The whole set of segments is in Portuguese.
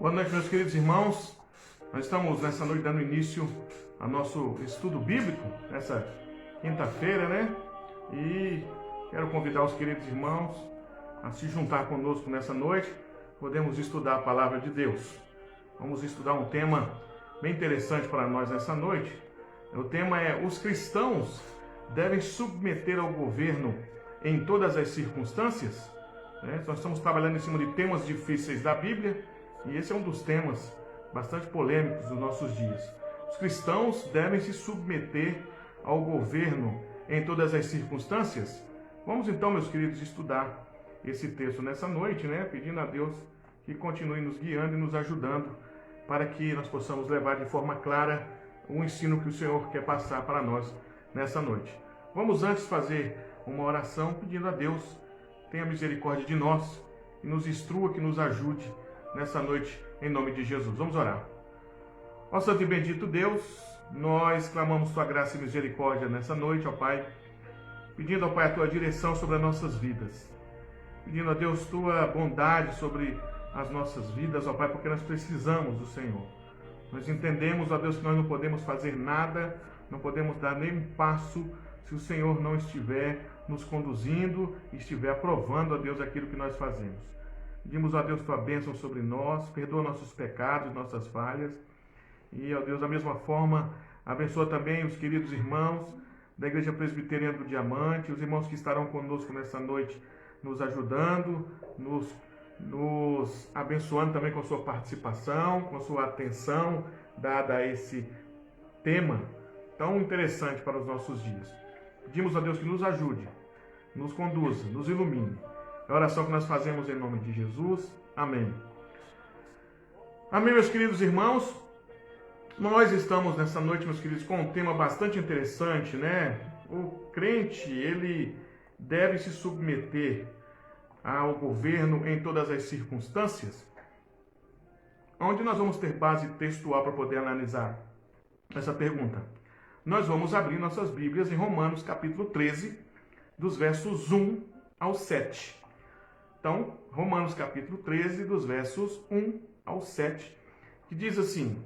Boa noite, meus queridos irmãos. Nós estamos nessa noite dando início ao nosso estudo bíblico, nessa quinta-feira, né? E quero convidar os queridos irmãos a se juntar conosco nessa noite. Podemos estudar a palavra de Deus. Vamos estudar um tema bem interessante para nós nessa noite. O tema é: os cristãos devem submeter ao governo em todas as circunstâncias? Nós estamos trabalhando em cima de temas difíceis da Bíblia e esse é um dos temas bastante polêmicos dos nossos dias. Os cristãos devem se submeter ao governo em todas as circunstâncias? Vamos então, meus queridos, estudar esse texto nessa noite, pedindo a Deus que continue nos guiando e nos ajudando para que nós possamos levar de forma clara o ensino que o Senhor quer passar para nós nessa noite. Vamos antes fazer uma oração pedindo a Deus: tenha misericórdia de nós e nos instrua, que nos ajude nessa noite, em nome de Jesus. Vamos orar. Ó Santo e bendito Deus, nós clamamos Tua graça e misericórdia nessa noite, ó Pai, pedindo, ó Pai, a Tua direção sobre as nossas vidas, pedindo a Deus Tua bondade sobre as nossas vidas, ó Pai, porque nós precisamos do Senhor. Nós entendemos, ó Deus, que nós não podemos fazer nada, não podemos dar nem um passo se o Senhor não estiver nos conduzindo e estiver aprovando, ó Deus, aquilo que nós fazemos. Pedimos, ó Deus, Tua bênção sobre nós, perdoa nossos pecados, nossas falhas. E, ó Deus, da mesma forma, abençoa também os queridos irmãos da Igreja Presbiteriana do Diamante, os irmãos que estarão conosco nessa noite, nos ajudando, nos abençoando também com a sua participação, com a sua atenção dada a esse tema tão interessante para os nossos dias. Pedimos a Deus que nos ajude, nos conduza, nos ilumine. É a oração que nós fazemos em nome de Jesus. Amém. Amém, meus queridos irmãos. Nós estamos nessa noite, meus queridos, com um tema bastante interessante, O crente, ele deve se submeter ao governo em todas as circunstâncias. Onde nós vamos ter base textual para poder analisar essa pergunta? Nós vamos abrir nossas Bíblias em Romanos capítulo 13, dos versos 1 ao 7. Então, Romanos capítulo 13, dos versos 1 ao 7, que diz assim: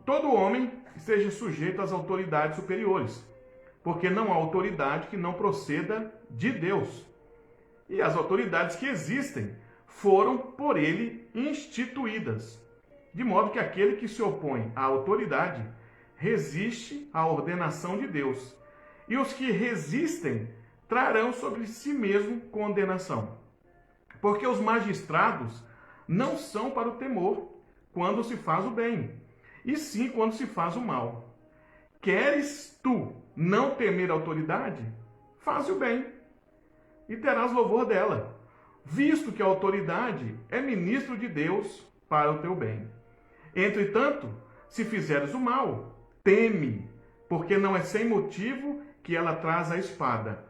todo homem esteja sujeito às autoridades superiores, porque não há autoridade que não proceda de Deus. E as autoridades que existem foram por ele instituídas, de modo que aquele que se opõe à autoridade resiste à ordenação de Deus, e os que resistem trarão sobre si mesmo condenação. Porque os magistrados não são para o temor quando se faz o bem, e sim quando se faz o mal. Queres tu não temer a autoridade? Faz o bem, e terás louvor dela, visto que a autoridade é ministro de Deus para o teu bem. Entretanto, se fizeres o mal, teme, porque não é sem motivo que ela traz a espada,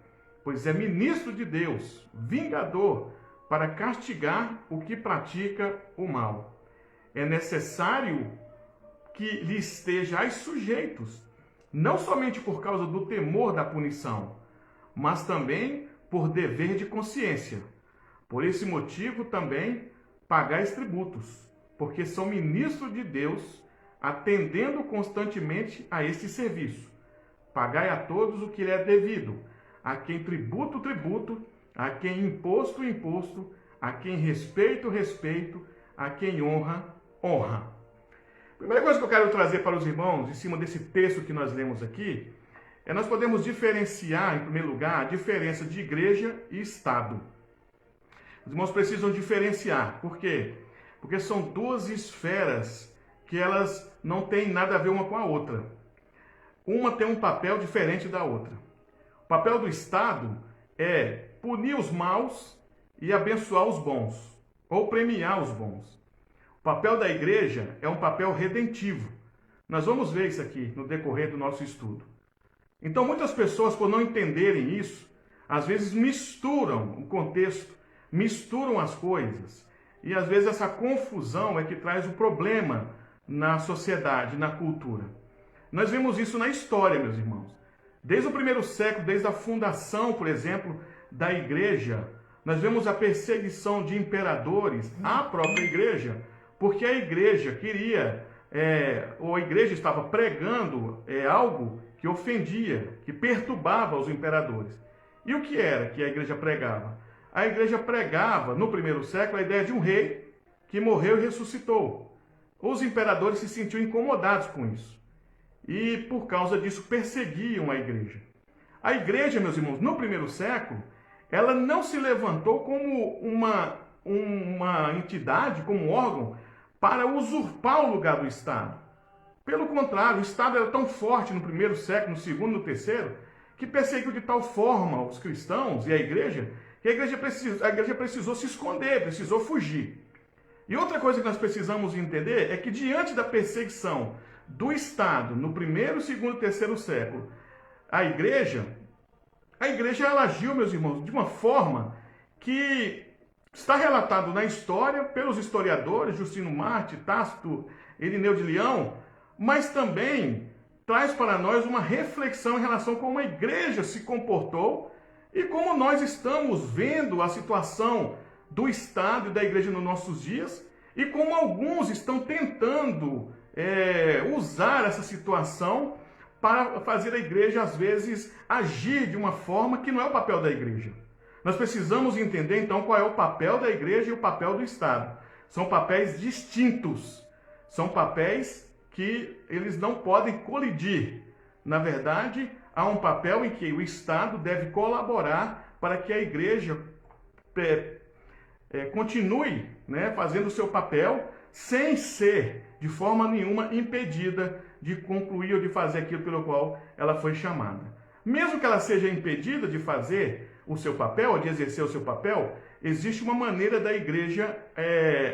pois é ministro de Deus, vingador, para castigar o que pratica o mal. É necessário que lhe estejais sujeitos, não somente por causa do temor da punição, mas também por dever de consciência. Por esse motivo também pagais tributos, porque são ministros de Deus, atendendo constantemente a este serviço. Pagai a todos o que lhe é devido, a quem tributo, tributo, a quem imposto, imposto, a quem respeito, respeito, a quem honra, honra. Primeira coisa que eu quero trazer para os irmãos, em cima desse texto que nós lemos aqui, é nós podemos diferenciar, em primeiro lugar, a diferença de igreja e Estado. Os irmãos precisam diferenciar. Por quê? Porque são duas esferas que elas não têm nada a ver uma com a outra. Uma tem um papel diferente da outra. O papel do Estado é punir os maus e abençoar os bons, ou premiar os bons. O papel da igreja é um papel redentivo. Nós vamos ver isso aqui no decorrer do nosso estudo. Então, muitas pessoas, por não entenderem isso, às vezes misturam o contexto, misturam as coisas. E às vezes essa confusão é que traz o problema na sociedade, na cultura. Nós vemos isso na história, meus irmãos. Desde o primeiro século, desde a fundação, por exemplo, da igreja, nós vemos a perseguição de imperadores à própria igreja, porque a igreja queria, ou a igreja estava pregando algo que ofendia, que perturbava os imperadores. E o que era que a igreja pregava? A igreja pregava, no primeiro século, a ideia de um rei que morreu e ressuscitou. Os imperadores se sentiam incomodados com isso. E, por causa disso, perseguiam a igreja. A igreja, meus irmãos, no primeiro século, ela não se levantou como uma entidade, como um órgão, para usurpar o lugar do Estado. Pelo contrário, o Estado era tão forte no primeiro século, no segundo, no terceiro, que perseguiu de tal forma os cristãos e a igreja, que a igreja precisou se esconder, precisou fugir. E outra coisa que nós precisamos entender é que diante da perseguição do Estado no primeiro, segundo e terceiro século, a igreja ela agiu, meus irmãos, de uma forma que está relatado na história pelos historiadores, Justino Marte, Tácito, Irineu de Leão, mas também traz para nós uma reflexão em relação a como a igreja se comportou e como nós estamos vendo a situação do Estado e da igreja nos nossos dias e como alguns estão tentando usar essa situação para fazer a igreja, às vezes, agir de uma forma que não é o papel da igreja. Nós precisamos entender, então, qual é o papel da igreja e o papel do Estado. São papéis distintos. São papéis que eles não podem colidir. Na verdade, há um papel em que o Estado deve colaborar para que a igreja continue, fazendo o seu papel sem ser, de forma nenhuma, impedida de concluir ou de fazer aquilo pelo qual ela foi chamada. Mesmo que ela seja impedida de fazer o seu papel, ou de exercer o seu papel, existe uma maneira da igreja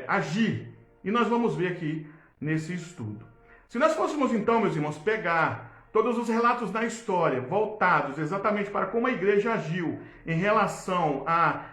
agir. E nós vamos ver aqui nesse estudo. Se nós fôssemos então, meus irmãos, pegar todos os relatos da história voltados exatamente para como a igreja agiu em relação à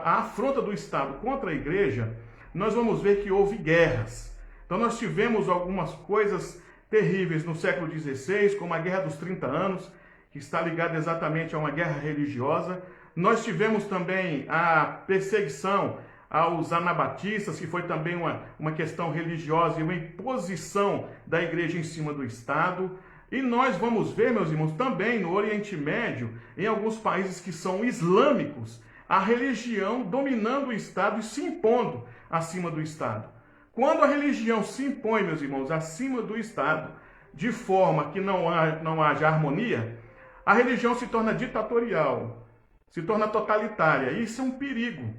afronta do Estado contra a igreja, nós vamos ver que houve guerras. Então nós tivemos algumas coisas terríveis no século XVI, como a Guerra dos 30 Anos, que está ligada exatamente a uma guerra religiosa. Nós tivemos também a perseguição aos anabatistas, que foi também uma questão religiosa e uma imposição da igreja em cima do Estado. E nós vamos ver, meus irmãos, também no Oriente Médio, em alguns países que são islâmicos, a religião dominando o Estado e se impondo acima do Estado. Quando a religião se impõe, meus irmãos, acima do Estado, de forma que não haja harmonia, a religião se torna ditatorial, se torna totalitária. E isso é um perigo.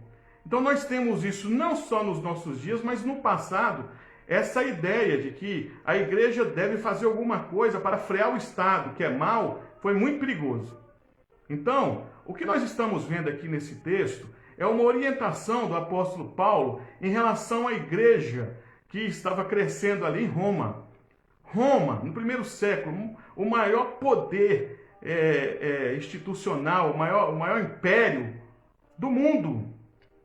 Então nós temos isso não só nos nossos dias, mas no passado, essa ideia de que a igreja deve fazer alguma coisa para frear o Estado, que é mal, foi muito perigoso. Então, o que nós estamos vendo aqui nesse texto é uma orientação do apóstolo Paulo em relação à igreja que estava crescendo ali em Roma. Roma, no primeiro século, o maior poder institucional, o maior império do mundo.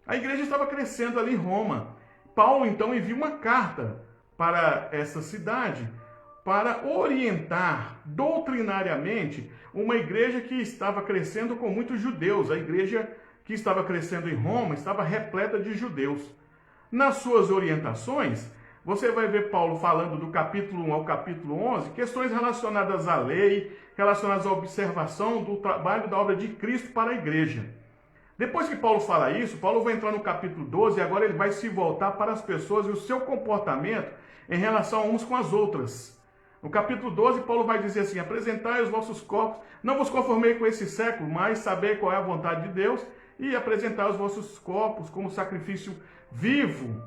A igreja estava crescendo ali em Roma. Paulo, então, envia uma carta para essa cidade para orientar doutrinariamente uma igreja que estava crescendo com muitos judeus. A igreja que estava crescendo em Roma estava repleta de judeus. Nas suas orientações, você vai ver Paulo falando do capítulo 1 ao capítulo 11, questões relacionadas à lei, relacionadas à observação do trabalho da obra de Cristo para a igreja. Depois que Paulo fala isso, Paulo vai entrar no capítulo 12 e agora ele vai se voltar para as pessoas e o seu comportamento em relação uns com as outras. No capítulo 12, Paulo vai dizer assim: apresentai os vossos corpos, não vos conformei com esse século, mas sabei qual é a vontade de Deus, e apresentai os vossos corpos como sacrifício vivo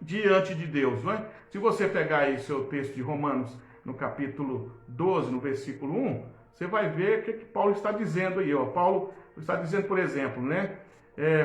diante de Deus. Não é? Se você pegar aí seu texto de Romanos, no capítulo 12, no versículo 1, você vai ver o que Paulo está dizendo aí. Ó. Paulo está dizendo, por exemplo,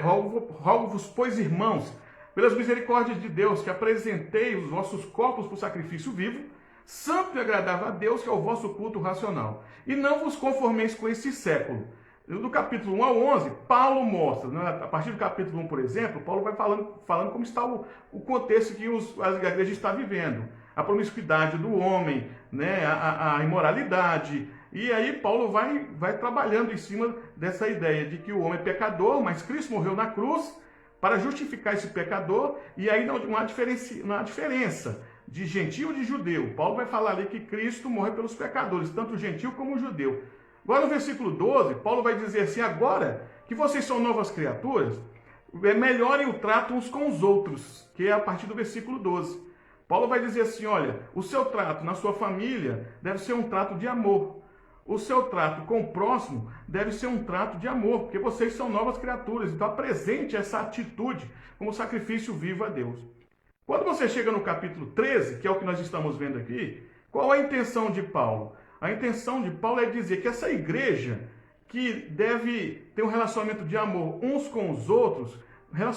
rogo-vos, pois, irmãos, pelas misericórdias de Deus, que apresentei os vossos corpos por sacrifício vivo, santo e agradável a Deus, que é o vosso culto racional. E não vos conformeis com esse século. Do capítulo 1 ao 11, Paulo mostra, a partir do capítulo 1, por exemplo, Paulo vai falando como está o contexto que a igreja está vivendo. A promiscuidade do homem, a imoralidade. E aí Paulo vai trabalhando em cima dessa ideia de que o homem é pecador, mas Cristo morreu na cruz para justificar esse pecador, e aí não há diferença de gentil e de judeu. Paulo vai falar ali que Cristo morre pelos pecadores, tanto o gentil como o judeu. Agora no versículo 12, Paulo vai dizer assim: agora que vocês são novas criaturas, melhorem o trato uns com os outros, que é a partir do versículo 12. Paulo vai dizer assim: olha, o seu trato na sua família deve ser um trato de amor. O seu trato com o próximo deve ser um trato de amor, porque vocês são novas criaturas. Então apresente essa atitude como sacrifício vivo a Deus. Quando você chega no capítulo 13, que é o que nós estamos vendo aqui, qual é a intenção de Paulo? A intenção de Paulo é dizer que essa igreja, que deve ter um relacionamento de amor uns com os outros,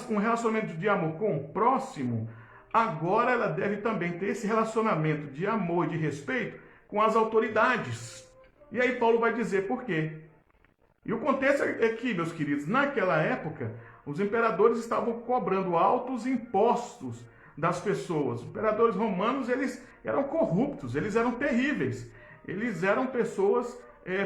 um relacionamento de amor com o próximo, agora ela deve também ter esse relacionamento de amor e de respeito com as autoridades. E aí Paulo vai dizer por quê. E o contexto é que, meus queridos, naquela época, os imperadores estavam cobrando altos impostos das pessoas. Os imperadores romanos, eles eram corruptos, eles eram terríveis, eles eram pessoas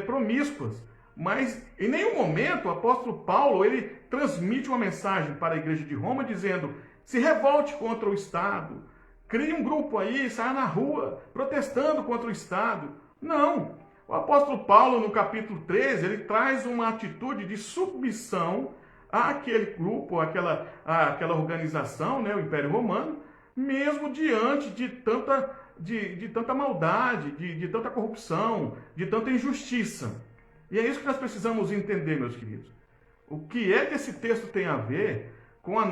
promíscuas. Mas em nenhum momento o apóstolo Paulo ele transmite uma mensagem para a igreja de Roma dizendo: se revolte contra o Estado, crie um grupo aí, saia na rua protestando contra o Estado. Não. O apóstolo Paulo, no capítulo 13, ele traz uma atitude de submissão àquele grupo, àquela organização, né, o Império Romano, mesmo diante de tanta maldade, de tanta corrupção, de tanta injustiça. E é isso que nós precisamos entender, meus queridos. O que é que esse texto tem a ver com o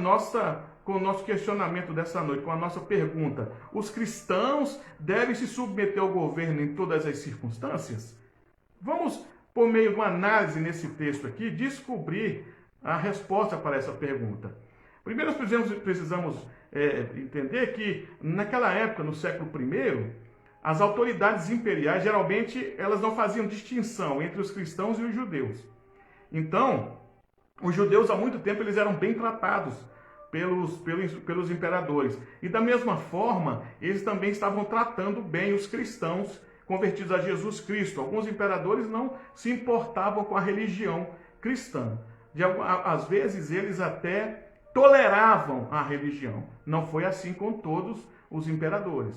nosso questionamento dessa noite, com a nossa pergunta: os cristãos devem se submeter ao governo em todas as circunstâncias? Vamos, por meio de uma análise nesse texto aqui, descobrir a resposta para essa pergunta. Primeiro, nós precisamos entender que, naquela época, no século I, as autoridades imperiais, geralmente, elas não faziam distinção entre os cristãos e os judeus. Então, os judeus, há muito tempo, eles eram bem tratados pelos imperadores. E da mesma forma, eles também estavam tratando bem os cristãos convertidos a Jesus Cristo. Alguns imperadores não se importavam com a religião cristã. Às vezes, eles até toleravam a religião. Não foi assim com todos os imperadores.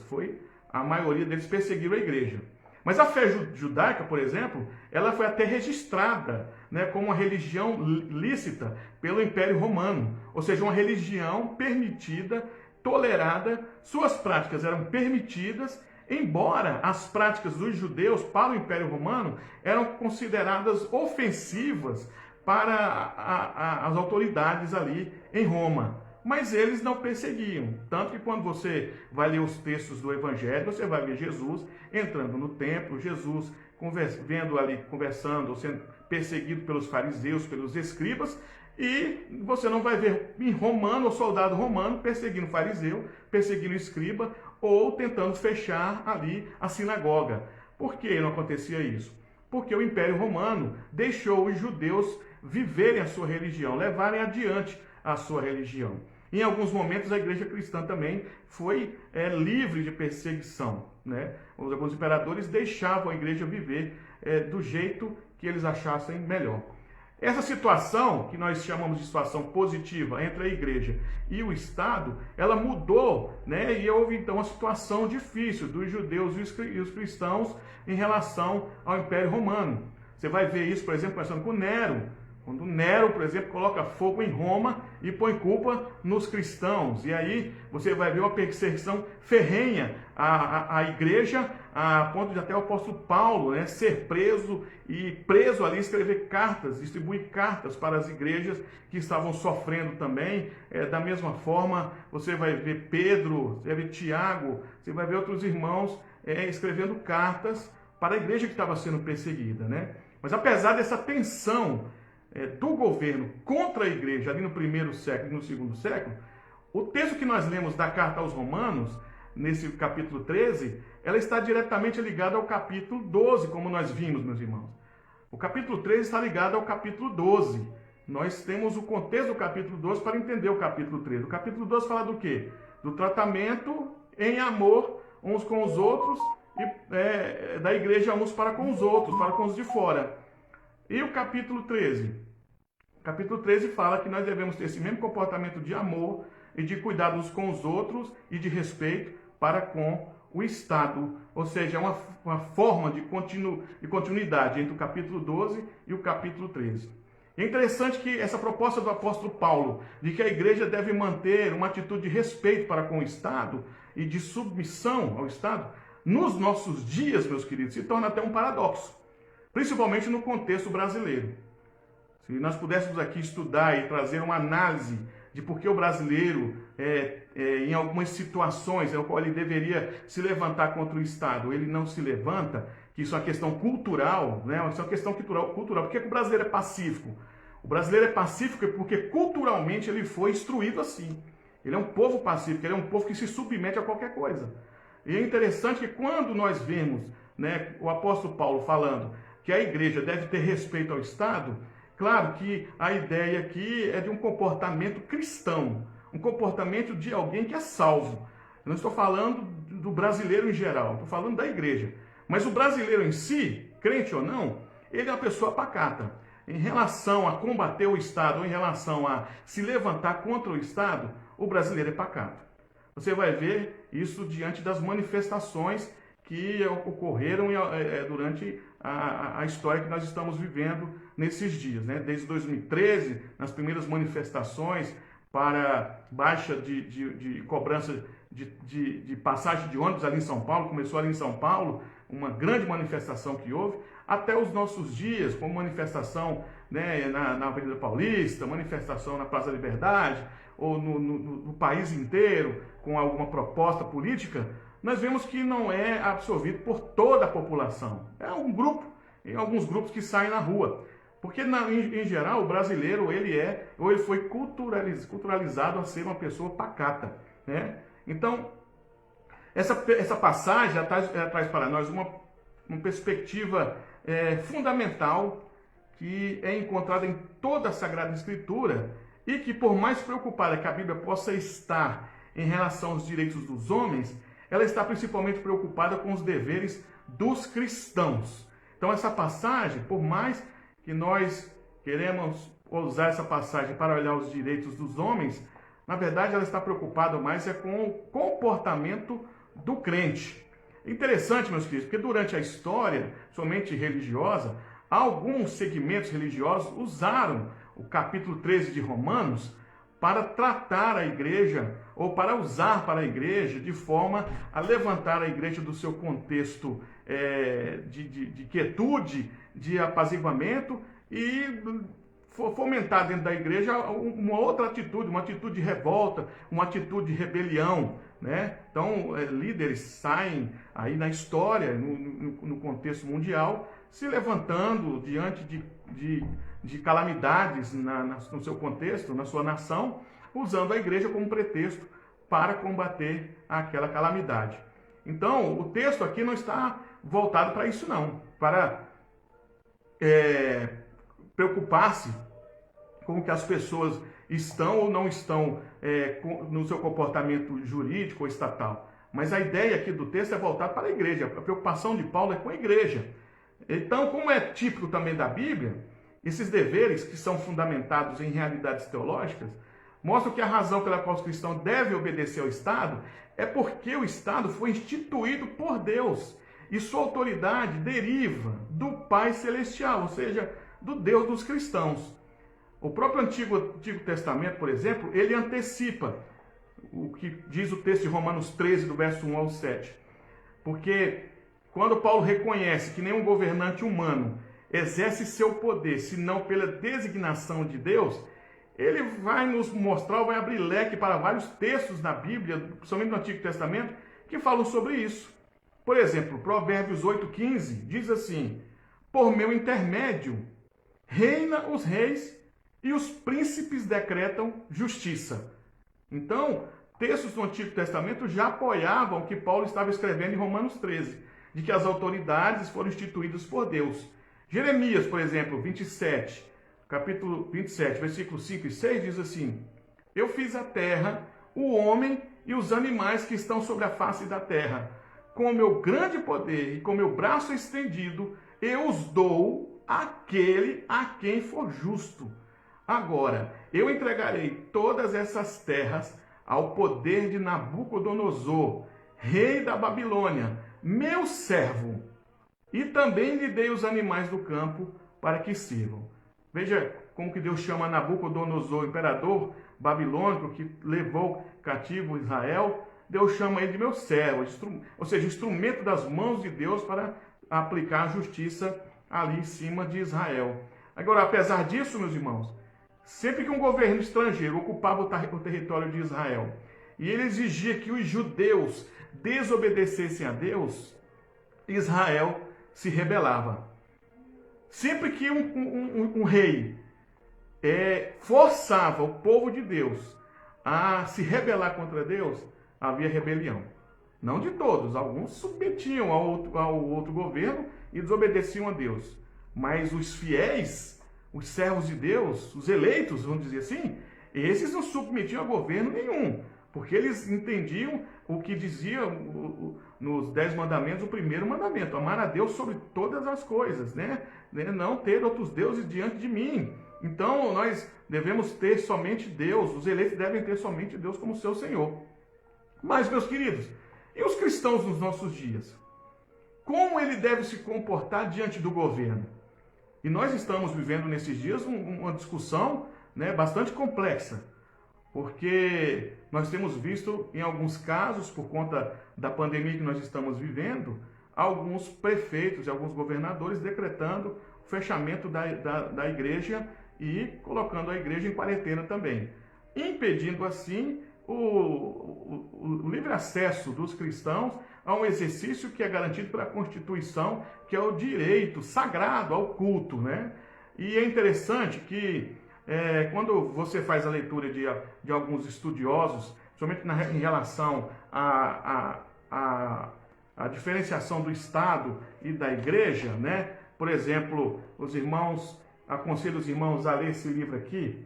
A maioria deles perseguiram a igreja. Mas a fé judaica, por exemplo, ela foi até registrada, né, como uma religião lícita pelo Império Romano. Ou seja, uma religião permitida, tolerada, suas práticas eram permitidas, embora as práticas dos judeus para o Império Romano eram consideradas ofensivas para as autoridades ali em Roma. Mas eles não perseguiam. Tanto que quando você vai ler os textos do Evangelho, você vai ver Jesus entrando no templo, Jesus vendo ali, conversando, sendo perseguido pelos fariseus, pelos escribas, e você não vai ver em romano ou soldado romano perseguindo fariseu, perseguindo escriba, ou tentando fechar ali a sinagoga. Por que não acontecia isso? Porque o Império Romano deixou os judeus viverem a sua religião, levarem adiante a sua religião. Em alguns momentos, a igreja cristã também foi livre de perseguição, né? Alguns imperadores deixavam a igreja viver do jeito que eles achassem melhor. Essa situação, que nós chamamos de situação positiva entre a igreja e o Estado, ela mudou, né? E houve então uma situação difícil dos judeus e os cristãos em relação ao Império Romano. Você vai ver isso, por exemplo, começando com Nero. Quando Nero, por exemplo, coloca fogo em Roma e põe culpa nos cristãos. E aí você vai ver uma perseguição ferrenha à igreja, a ponto de até o apóstolo Paulo, né, ser preso ali, escrever cartas, distribuir cartas para as igrejas que estavam sofrendo também. Da mesma forma, você vai ver Pedro, você vai ver Tiago, você vai ver outros irmãos escrevendo cartas para a igreja que estava sendo perseguida, né? Mas apesar dessa tensão do governo contra a igreja ali no primeiro século e no segundo século, o texto que nós lemos da carta aos Romanos, nesse capítulo 13, ela está diretamente ligada ao capítulo 12, como nós vimos, meus irmãos. O capítulo 13 está ligado ao capítulo 12. Nós temos o contexto do capítulo 12 para entender o capítulo 13. O capítulo 12 fala do quê? Do tratamento em amor uns com os outros e da igreja uns para com os outros, para com os de fora. E o capítulo 13 Capítulo 13 fala que nós devemos ter esse mesmo comportamento de amor e de cuidado uns com os outros e de respeito para com o Estado. Ou seja, é uma forma de continuidade entre o capítulo 12 e o capítulo 13. É interessante que essa proposta do apóstolo Paulo, de que a igreja deve manter uma atitude de respeito para com o Estado e de submissão ao Estado, nos nossos dias, meus queridos, se torna até um paradoxo, principalmente no contexto brasileiro. Se nós pudéssemos aqui estudar e trazer uma análise de por que o brasileiro, em algumas situações, no qual ele deveria se levantar contra o Estado, ele não se levanta, que isso é uma questão cultural, né? Isso é uma questão cultural. Por que o brasileiro é pacífico? O brasileiro é pacífico porque culturalmente ele foi instruído assim. Ele é um povo pacífico, ele é um povo que se submete a qualquer coisa. E é interessante que quando nós vemos, né, o apóstolo Paulo falando que a igreja deve ter respeito ao Estado, claro que a ideia aqui é de um comportamento cristão, um comportamento de alguém que é salvo. Eu não estou falando do brasileiro em geral, estou falando da igreja. Mas o brasileiro em si, crente ou não, ele é uma pessoa pacata. Em relação a combater o Estado, ou em relação a se levantar contra o Estado, o brasileiro é pacato. Você vai ver isso diante das manifestações que ocorreram durante a história que nós estamos vivendo nesses dias, né? Desde 2013, nas primeiras manifestações para baixa de cobrança de passagem de ônibus ali em São Paulo, começou ali em São Paulo, uma grande manifestação que houve, até os nossos dias, com manifestação, né, na Avenida Paulista, manifestação na Praça da Liberdade, ou no país inteiro, com alguma proposta política, nós vemos que não é absorvido por toda a população. É um grupo, em alguns grupos que saem na rua. Porque, em geral, o brasileiro, ele foi culturalizado a ser uma pessoa pacata, né? Então, essa passagem traz para nós uma perspectiva fundamental que é encontrada em toda a Sagrada Escritura e que, por mais preocupada que a Bíblia possa estar em relação aos direitos dos homens, ela está principalmente preocupada com os deveres dos cristãos. Então, essa passagem, por mais que nós queremos usar essa passagem para olhar os direitos dos homens, na verdade ela está preocupada mais com o comportamento do crente. Interessante, meus queridos, porque durante a história, somente religiosa, alguns segmentos religiosos usaram o capítulo 13 de Romanos para tratar a igreja, ou para usar para a igreja, de forma a levantar a igreja do seu contexto de quietude, de apaziguamento, e fomentar dentro da igreja uma outra atitude, uma atitude de revolta, uma atitude de rebelião, né? Então, líderes saem aí na história, no contexto mundial, se levantando diante de calamidades no seu contexto, na sua nação, usando a igreja como pretexto para combater aquela calamidade. Então, o texto aqui não está voltado para isso não, para preocupar-se com o que as pessoas estão ou não estão no seu comportamento jurídico ou estatal. Mas a ideia aqui do texto é voltar para a igreja. A preocupação de Paulo é com a igreja. Então, como é típico também da Bíblia, esses deveres que são fundamentados em realidades teológicas mostram que a razão pela qual os cristãos devem obedecer ao Estado é porque o Estado foi instituído por Deus e sua autoridade deriva do Pai Celestial, ou seja, do Deus dos cristãos. O próprio Antigo Testamento, por exemplo, ele antecipa o que diz o texto de Romanos 13, do verso 1 ao 7. Porque quando Paulo reconhece que nenhum governante humano exerce seu poder senão pela designação de Deus, ele vai nos mostrar, vai abrir leque para vários textos na Bíblia, principalmente no Antigo Testamento, que falam sobre isso. Por exemplo, Provérbios 8,15 diz assim: por meu intermédio reina os reis e os príncipes decretam justiça. Então, textos do Antigo Testamento já apoiavam o que Paulo estava escrevendo em Romanos 13, de que as autoridades foram instituídas por Deus. Jeremias, por exemplo, capítulo 27, versículos 5 e 6, diz assim: eu fiz a terra, o homem e os animais que estão sobre a face da terra. Com o meu grande poder e com o meu braço estendido, eu os dou àquele a quem for justo. Agora, eu entregarei todas essas terras ao poder de Nabucodonosor, rei da Babilônia, meu servo, e também lhe dei os animais do campo para que sirvam. Veja como que Deus chama Nabucodonosor, imperador babilônico que levou cativo Israel. Deus chama ele de meu servo, ou seja, instrumento das mãos de Deus para aplicar a justiça ali em cima de Israel. Agora, apesar disso, meus irmãos, sempre que um governo estrangeiro ocupava o território de Israel e ele exigia que os judeus desobedecessem a Deus, Israel se rebelava. Sempre que um rei forçava o povo de Deus a se rebelar contra Deus, havia rebelião. Não de todos, alguns submetiam ao outro governo e desobedeciam a Deus. Mas os fiéis, os servos de Deus, os eleitos, vamos dizer assim, esses não submetiam a governo nenhum, porque eles entendiam o que dizia nos 10 mandamentos, o primeiro mandamento: amar a Deus sobre todas as coisas, né? Não ter outros deuses diante de mim. Então, nós devemos ter somente Deus, os eleitos devem ter somente Deus como seu Senhor. Mas, meus queridos, e os cristãos nos nossos dias? Como ele deve se comportar diante do governo? E nós estamos vivendo nesses dias uma discussão, né, bastante complexa, porque nós temos visto, em alguns casos, por conta da pandemia que nós estamos vivendo, alguns prefeitos e alguns governadores decretando o fechamento da igreja e colocando a igreja em quarentena também, impedindo assim o livre acesso dos cristãos a um exercício que é garantido pela Constituição, que é o direito sagrado ao culto, né? E é interessante que quando você faz a leitura de alguns estudiosos, somente em relação à diferenciação do Estado e da Igreja, né? Por exemplo, aconselho os irmãos a ler esse livro aqui,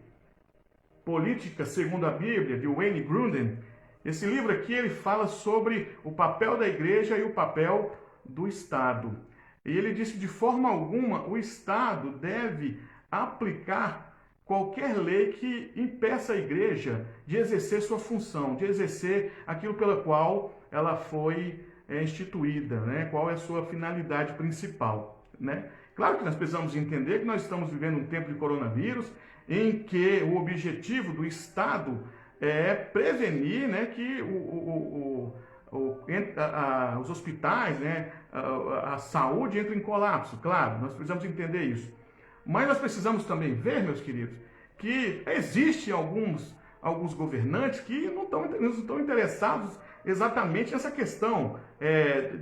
Política segundo a Bíblia, de Wayne Grudem. Esse livro aqui ele fala sobre o papel da igreja e o papel do Estado. E ele diz que de forma alguma o Estado deve aplicar qualquer lei que impeça a igreja de exercer sua função, de exercer aquilo pela qual ela foi instituída, né? Qual é a sua finalidade principal, né? Claro que nós precisamos entender que nós estamos vivendo um tempo de coronavírus, em que o objetivo do Estado é prevenir, né, que os hospitais, né, a saúde entre em colapso. Claro, nós precisamos entender isso. Mas nós precisamos também ver, meus queridos, que existem alguns governantes que não estão interessados exatamente nessa questão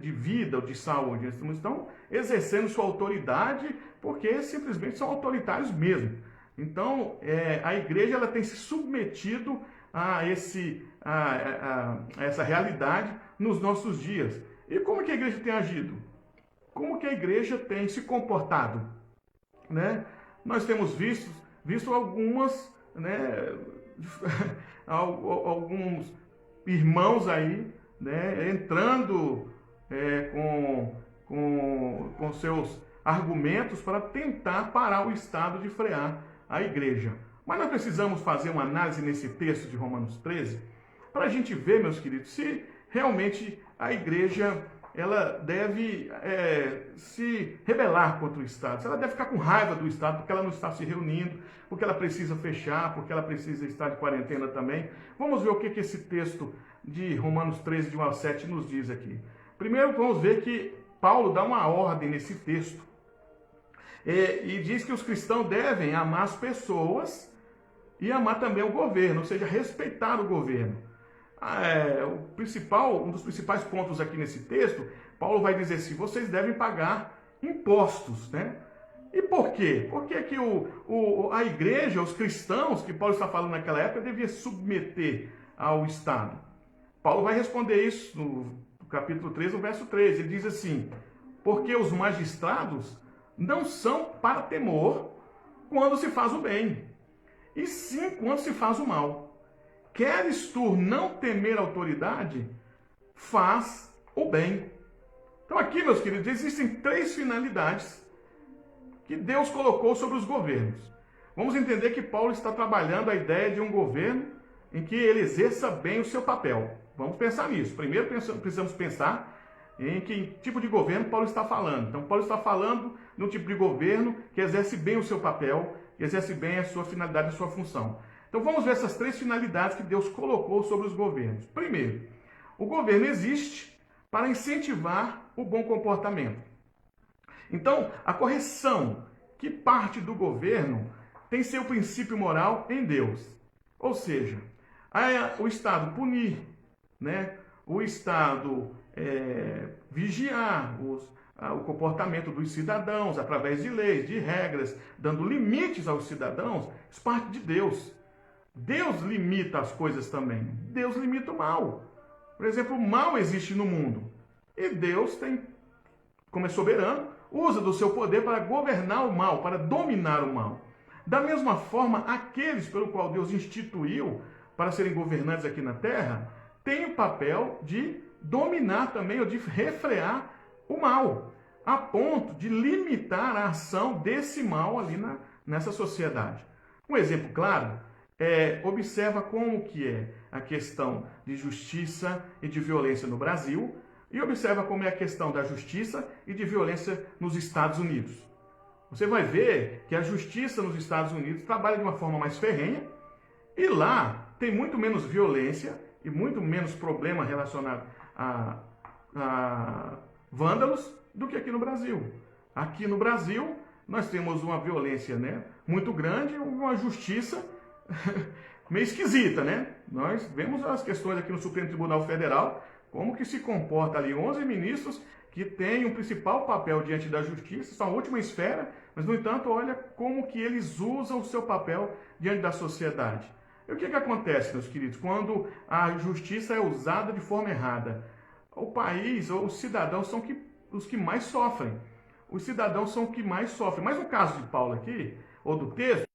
de vida ou de saúde. Eles estão exercendo sua autoridade porque simplesmente são autoritários mesmo. Então, a igreja ela tem se submetido a essa realidade nos nossos dias. E como que a igreja tem agido? Como que a igreja tem se comportado? Né? Nós temos visto algumas, né, alguns irmãos aí, né, entrando com seus argumentos para tentar parar o Estado de frear a igreja. Mas nós precisamos fazer uma análise nesse texto de Romanos 13 para a gente ver, meus queridos, se realmente a igreja ela deve se rebelar contra o Estado, se ela deve ficar com raiva do Estado porque ela não está se reunindo, porque ela precisa fechar, porque ela precisa estar de quarentena também. Vamos ver o que esse texto de Romanos 13, de 1 a 7 nos diz aqui. Primeiro vamos ver que Paulo dá uma ordem nesse texto. E diz que os cristãos devem amar as pessoas e amar também o governo, ou seja, respeitar o governo. Um dos principais pontos aqui nesse texto, Paulo vai dizer assim: vocês devem pagar impostos, né? E por quê? Por que que a igreja, os cristãos, que Paulo está falando naquela época, devia submeter ao Estado? Paulo vai responder isso no capítulo 3, no verso 13. Ele diz assim: porque os magistrados não são para temor quando se faz o bem, e sim quando se faz o mal. Queres tu não temer a autoridade? Faz o bem. Então aqui, meus queridos, existem 3 finalidades que Deus colocou sobre os governos. vamos entender que Paulo está trabalhando a ideia de um governo em que ele exerça bem o seu papel. Vamos pensar nisso. Primeiro precisamos pensar em que tipo de governo Paulo está falando. Então, Paulo está falando de um tipo de governo que exerce bem o seu papel, que exerce bem a sua finalidade, a sua função. Então, vamos ver essas três finalidades que Deus colocou sobre os governos. Primeiro, o governo existe para incentivar o bom comportamento. Então, a correção que parte do governo tem seu princípio moral em Deus. Ou seja, o Estado punir, né? O Estado vigiar o comportamento dos cidadãos através de leis, de regras, dando limites aos cidadãos, isso parte de Deus. Deus limita as coisas também. Deus limita o mal. Por exemplo, o mal existe no mundo. E Deus como é soberano, usa do seu poder para governar o mal, para dominar o mal. Da mesma forma, aqueles pelo qual Deus instituiu para serem governantes aqui na terra, têm o papel de dominar também, ou de refrear o mal, a ponto de limitar a ação desse mal ali nessa sociedade. Um exemplo claro observa como que é a questão de justiça e de violência no Brasil, e observa como é a questão da justiça e de violência nos Estados Unidos. Você vai ver que a justiça nos Estados Unidos trabalha de uma forma mais ferrenha, e lá tem muito menos violência e muito menos problema relacionado a vândalos do que aqui no Brasil. Aqui no Brasil, nós temos uma violência, né, muito grande, uma justiça meio esquisita, né? Nós vemos as questões aqui no Supremo Tribunal Federal, como que se comporta ali 11 ministros que têm um principal papel diante da justiça, são a última esfera, mas, no entanto, olha como que eles usam o seu papel diante da sociedade. E o que acontece, meus queridos, quando a justiça é usada de forma errada? O país, ou os cidadãos, são os que mais sofrem. Os cidadãos são os que mais sofrem. Mas no caso de Paulo aqui, ou do texto,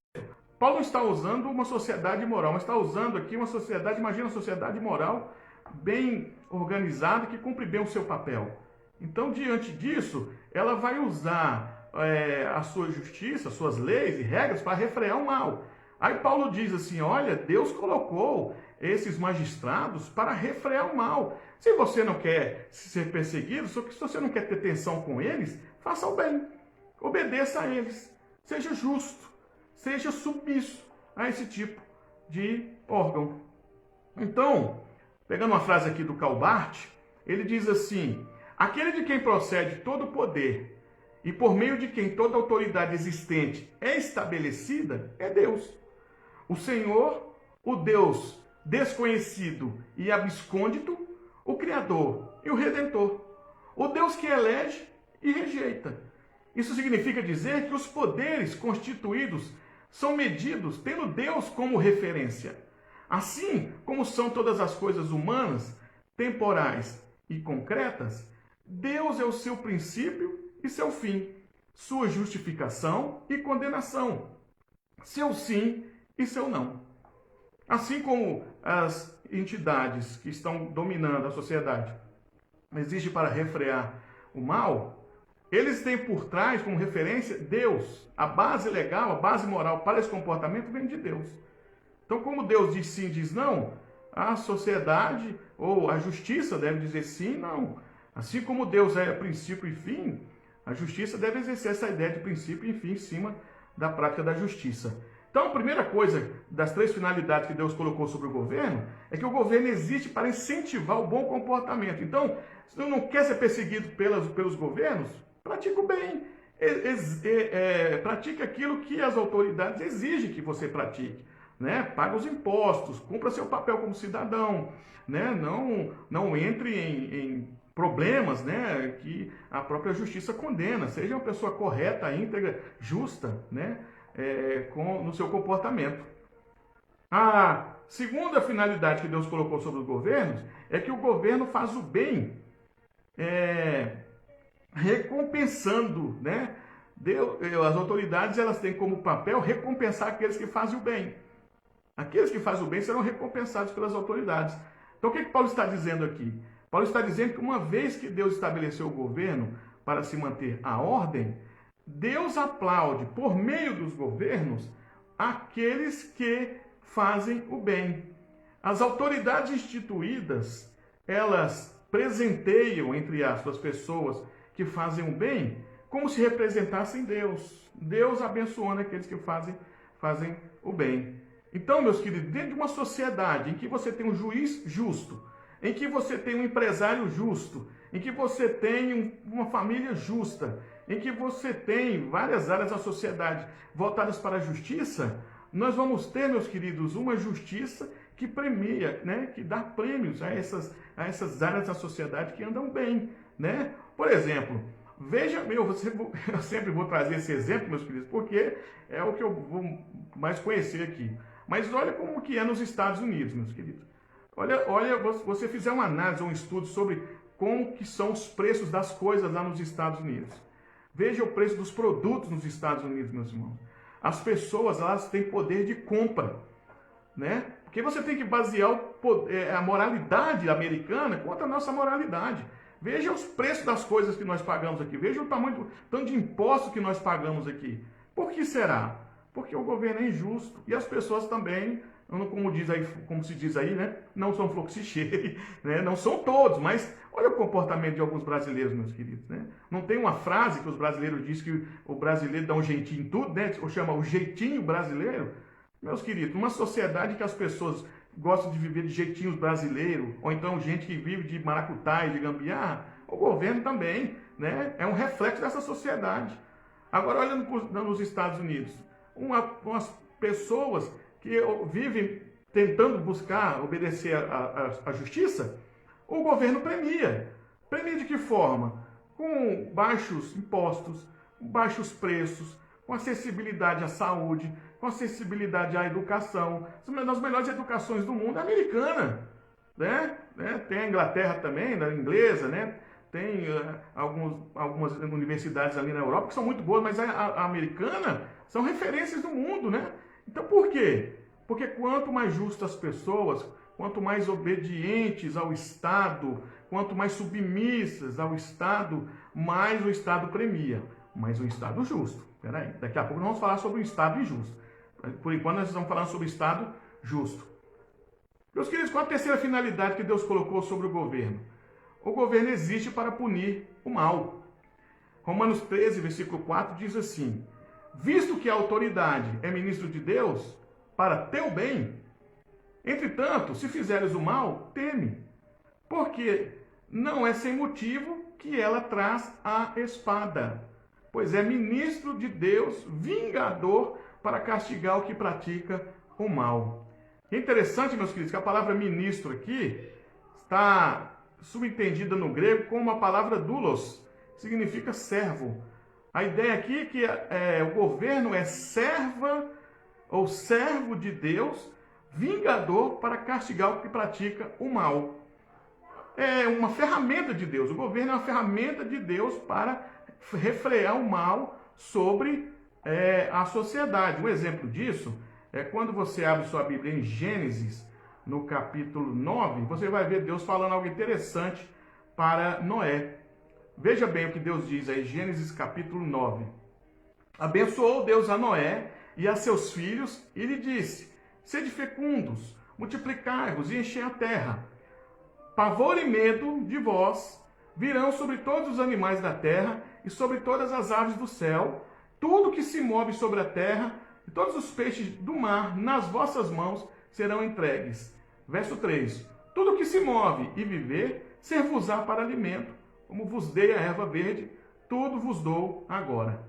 Paulo não está usando uma sociedade moral, mas está usando aqui uma sociedade, imagina uma sociedade moral bem organizada, que cumpre bem o seu papel. Então, diante disso, ela vai usar a sua justiça, as suas leis e regras para refrear o mal. Aí Paulo diz assim, olha, Deus colocou esses magistrados para refrear o mal. Se você não quer ser perseguido, se você não quer ter tensão com eles, faça o bem. Obedeça a eles. Seja justo. Seja submisso a esse tipo de órgão. Então, pegando uma frase aqui do Calbart, ele diz assim, aquele de quem procede todo o poder e por meio de quem toda autoridade existente é estabelecida, é Deus. O Senhor, o Deus desconhecido e abscôndito, o Criador e o Redentor. O Deus que elege e rejeita. Isso significa dizer que os poderes constituídos são medidos tendo Deus como referência. Assim como são todas as coisas humanas, temporais e concretas, Deus é o seu princípio e seu fim, sua justificação e condenação, seu sim e seu não. Assim como as entidades que estão dominando a sociedade existem para refrear o mal, eles têm por trás, como referência, Deus. A base legal, a base moral para esse comportamento vem de Deus. Então, como Deus diz sim, diz não, a sociedade ou a justiça deve dizer sim e não. Assim como Deus é princípio e fim, a justiça deve exercer essa ideia de princípio e fim em cima da prática da justiça. Então, a primeira coisa das três finalidades que Deus colocou sobre o governo é que o governo existe para incentivar o bom comportamento. Então, se você não quer ser perseguido pelos governos, pratique o bem. Pratique aquilo que as autoridades exigem que você pratique. Né? Pague os impostos, cumpra seu papel como cidadão. Né? Não entre em problemas, né, que a própria justiça condena. Seja uma pessoa correta, íntegra, justa, né, no seu comportamento. A segunda finalidade que Deus colocou sobre os governos é que o governo faz o bem recompensando, né? As autoridades, elas têm como papel recompensar aqueles que fazem o bem. Aqueles que fazem o bem serão recompensados pelas autoridades. Então, o que Paulo está dizendo aqui? Paulo está dizendo que uma vez que Deus estabeleceu o governo para se manter a ordem, Deus aplaude, por meio dos governos, aqueles que fazem o bem. As autoridades instituídas, elas presenteiam, entre aspas, as pessoas que fazem o bem, como se representassem Deus. Deus abençoando aqueles que fazem o bem. Então, meus queridos, dentro de uma sociedade em que você tem um juiz justo, em que você tem um empresário justo, em que você tem uma família justa, em que você tem várias áreas da sociedade voltadas para a justiça, nós vamos ter, meus queridos, uma justiça que premia, né, que dá prêmios a essas áreas da sociedade que andam bem, né? Por exemplo, veja, eu sempre vou trazer esse exemplo, meus queridos, porque é o que eu vou mais conhecer aqui. Mas olha como que é nos Estados Unidos, meus queridos. Olha, você fizer uma análise, um estudo sobre como que são os preços das coisas lá nos Estados Unidos. Veja o preço dos produtos nos Estados Unidos, meus irmãos. As pessoas, elas têm poder de compra, né? Porque você tem que basear a moralidade americana contra a nossa moralidade. Veja os preços das coisas que nós pagamos aqui. Veja o tanto de impostos que nós pagamos aqui. Por que será? Porque o governo é injusto e as pessoas também, como se diz aí, né? Não são fluxicheiros, né? Não são todos, mas olha o comportamento de alguns brasileiros, meus queridos, né? Não tem uma frase que os brasileiros dizem que o brasileiro dá um jeitinho em tudo, né? Ou chama o jeitinho brasileiro. Meus queridos, uma sociedade que as pessoas gostam de viver de jeitinhos brasileiros, ou então gente que vive de maracutaia e de gambiarra, o governo também, né? É um reflexo dessa sociedade. Agora, olhando nos Estados Unidos, umas pessoas que vivem tentando buscar obedecer à justiça, o governo premia. Premia de que forma? Com baixos impostos, com baixos preços, com acessibilidade à saúde, com acessibilidade à educação. Uma das melhores educações do mundo é a americana, né? Tem a Inglaterra também, a inglesa, né? Tem algumas universidades ali na Europa que são muito boas, mas a americana são referências do mundo, né? Então por quê? Porque quanto mais justas as pessoas, quanto mais obedientes ao Estado, quanto mais submissas ao Estado, mais o Estado premia. Mas um Estado justo. Peraí, daqui a pouco nós vamos falar sobre o Estado injusto. Por enquanto nós estamos falando sobre o Estado justo. Meus queridos, qual a terceira finalidade que Deus colocou sobre o governo? O governo existe para punir o mal. Romanos 13, versículo 4 diz assim: visto que a autoridade é ministro de Deus, para teu bem, entretanto, se fizeres o mal, teme, porque não é sem motivo que ela traz a espada, pois é ministro de Deus, vingador, para castigar o que pratica o mal. É interessante, meus queridos, que a palavra ministro aqui está subentendida no grego como a palavra doulos, que significa servo. A ideia aqui é que o governo é serva ou servo de Deus, vingador para castigar o que pratica o mal. É uma ferramenta de Deus. O governo é uma ferramenta de Deus para refrear o mal sobre a sociedade. Um exemplo disso é quando você abre sua Bíblia em Gênesis, no capítulo 9, você vai ver Deus falando algo interessante para Noé. Veja bem o que Deus diz aí, Gênesis capítulo 9. Abençoou Deus a Noé e a seus filhos e lhe disse: sede fecundos, multiplicai-vos e enchei a terra. Pavor e medo de vós virão sobre todos os animais da terra e sobre todas as aves do céu, tudo que se move sobre a terra, e todos os peixes do mar nas vossas mãos serão entregues. Verso 3. Tudo que se move e viver, ser-vos-á para alimento, como vos dei a erva verde, tudo vos dou agora.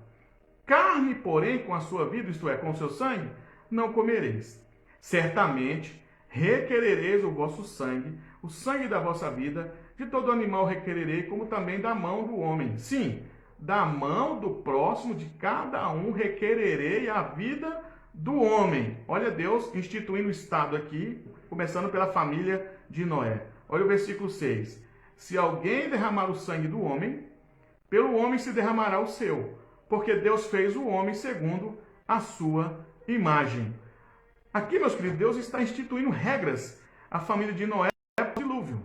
Carne, porém, com a sua vida, isto é, com o seu sangue, não comereis. Certamente requerereis o vosso sangue, o sangue da vossa vida, de todo animal requererei, como também da mão do homem. Sim, da mão do próximo, de cada um requererei a vida do homem. Olha Deus instituindo o Estado aqui, começando pela família de Noé. Olha o versículo 6. Se alguém derramar o sangue do homem, pelo homem se derramará o seu, porque Deus fez o homem segundo a sua imagem. Aqui, meus queridos, Deus está instituindo regras à família de Noé do dilúvio.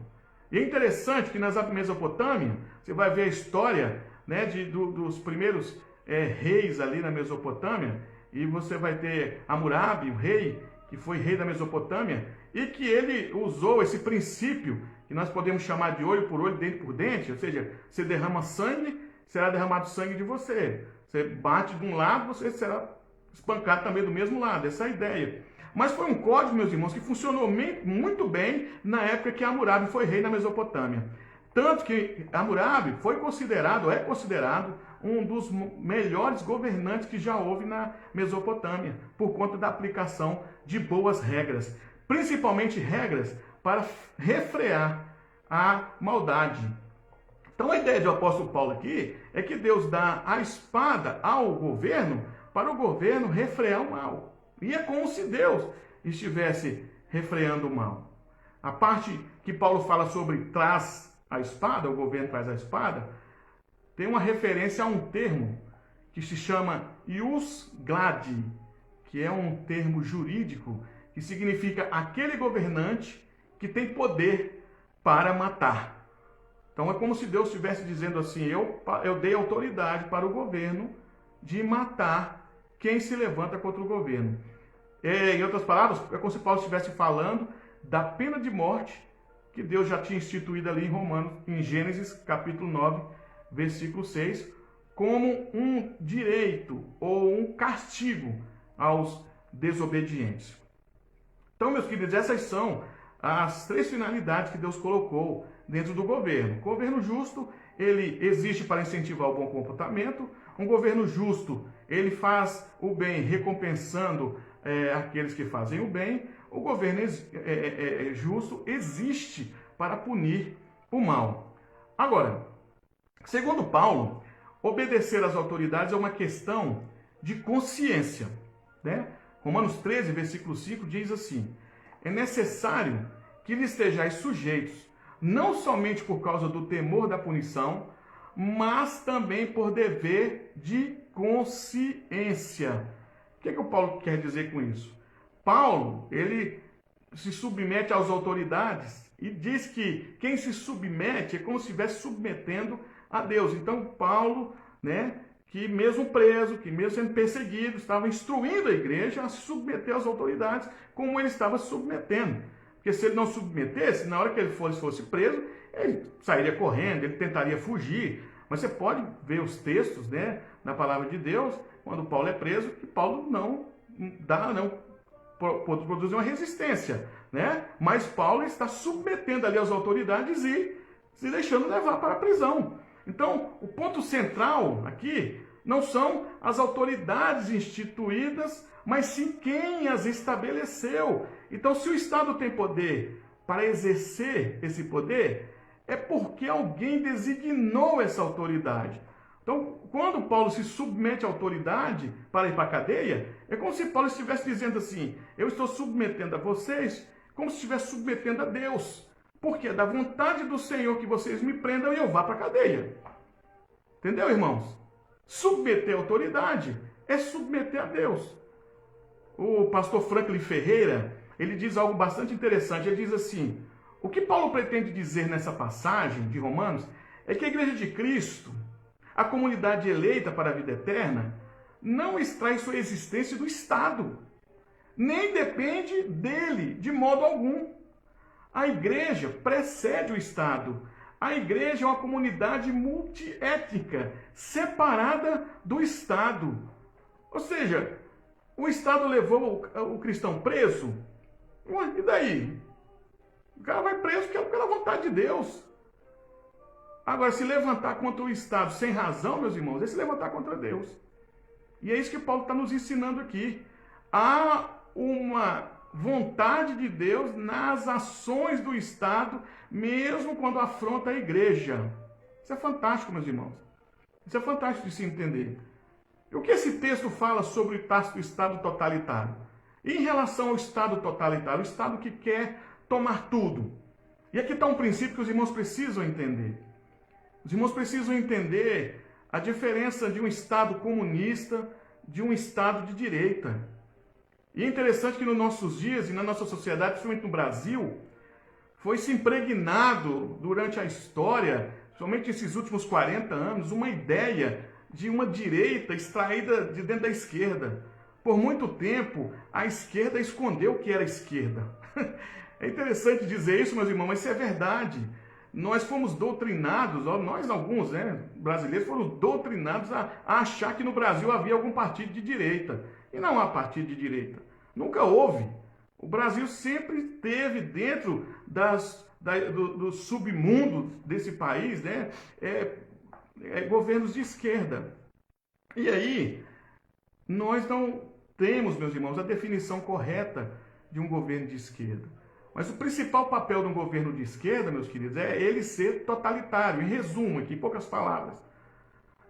E é interessante que na Mesopotâmia, você vai ver a história, né, dos primeiros reis ali na Mesopotâmia, e você vai ter Hammurabi, o rei, que foi rei da Mesopotâmia, e que ele usou esse princípio, que nós podemos chamar de olho por olho, dente por dente, ou seja, você derrama sangue, será derramado sangue de você. Você bate de um lado, você será espancado também do mesmo lado, essa é a ideia. Mas foi um código, meus irmãos, que funcionou muito bem na época que Hammurabi foi rei da Mesopotâmia. Tanto que Hammurabi é considerado um dos melhores governantes que já houve na Mesopotâmia, por conta da aplicação de boas regras, principalmente regras para refrear a maldade. Então a ideia do apóstolo Paulo aqui é que Deus dá a espada ao governo para o governo refrear o mal. E é como se Deus estivesse refreando o mal. A parte que Paulo fala sobre traz a espada, o governo traz a espada, tem uma referência a um termo que se chama ius gladi, que é um termo jurídico que significa aquele governante que tem poder para matar. Então é como se Deus estivesse dizendo assim, eu dei autoridade para o governo de matar quem se levanta contra o governo. Em outras palavras, é como se Paulo estivesse falando da pena de morte que Deus já tinha instituído ali em Romanos, em Gênesis capítulo 9, versículo 6, como um direito ou um castigo aos desobedientes. Então, meus queridos, essas são as três finalidades que Deus colocou dentro do governo. O governo justo, ele existe para incentivar o bom comportamento. Um governo justo, ele faz o bem recompensando aqueles que fazem o bem. O governo justo existe para punir o mal. Agora, segundo Paulo, obedecer às autoridades é uma questão de consciência, né? Romanos 13, versículo 5 diz assim: é necessário que lhe estejais sujeitos, não somente por causa do temor da punição, mas também por dever de consciência. O que é que o Paulo quer dizer com isso? Paulo, ele se submete às autoridades e diz que quem se submete é como se estivesse submetendo a Deus. Então, Paulo, né, que mesmo preso, que mesmo sendo perseguido, estava instruindo a igreja a se submeter às autoridades como ele estava se submetendo. Porque se ele não submetesse, na hora que ele fosse preso, ele sairia correndo, ele tentaria fugir. Mas você pode ver os textos, né, na palavra de Deus, quando Paulo é preso, que Paulo não produz uma resistência, né? Mas Paulo está submetendo ali as autoridades e se deixando levar para a prisão. Então, o ponto central aqui não são as autoridades instituídas, mas sim quem as estabeleceu. Então, se o Estado tem poder para exercer esse poder, é porque alguém designou essa autoridade. Então, quando Paulo se submete à autoridade para ir para a cadeia, é como se Paulo estivesse dizendo assim, eu estou submetendo a vocês como se estivesse submetendo a Deus. Porque é da vontade do Senhor que vocês me prendam e eu vá para a cadeia. Entendeu, irmãos? Submeter a autoridade é submeter a Deus. O pastor Franklin Ferreira, ele diz algo bastante interessante. Ele diz assim, o que Paulo pretende dizer nessa passagem de Romanos é que a Igreja de Cristo, a comunidade eleita para a vida eterna, não extrai sua existência do Estado, nem depende dele de modo algum. A igreja precede o Estado. A igreja é uma comunidade multiétnica, separada do Estado. Ou seja, o Estado levou o cristão preso, e daí? O cara vai preso pela vontade de Deus. Agora, se levantar contra o Estado sem razão, meus irmãos, é se levantar contra Deus. E é isso que Paulo está nos ensinando aqui. Há uma vontade de Deus nas ações do Estado, mesmo quando afronta a igreja. Isso é fantástico, meus irmãos. Isso é fantástico de se entender. E o que esse texto fala sobre o Estado totalitário? E em relação ao Estado totalitário, o Estado que quer tomar tudo. E aqui está um princípio que os irmãos precisam entender. Os irmãos precisam entender a diferença de um Estado comunista de um Estado de direita. E é interessante que nos nossos dias e na nossa sociedade, principalmente no Brasil, foi se impregnado durante a história, somente esses últimos 40 anos, uma ideia de uma direita extraída de dentro da esquerda. Por muito tempo, a esquerda escondeu o que era esquerda. É interessante dizer isso, meus irmãos, mas isso é verdade. Nós fomos doutrinados, nós alguns, né, brasileiros, foram doutrinados a achar que no Brasil havia algum partido de direita. E não há partido de direita. Nunca houve. O Brasil sempre teve dentro do submundo desse país, né, governos de esquerda. E aí, nós não temos, meus irmãos, a definição correta de um governo de esquerda. Mas o principal papel de um governo de esquerda, meus queridos, é ele ser totalitário. Em resumo, aqui, em poucas palavras,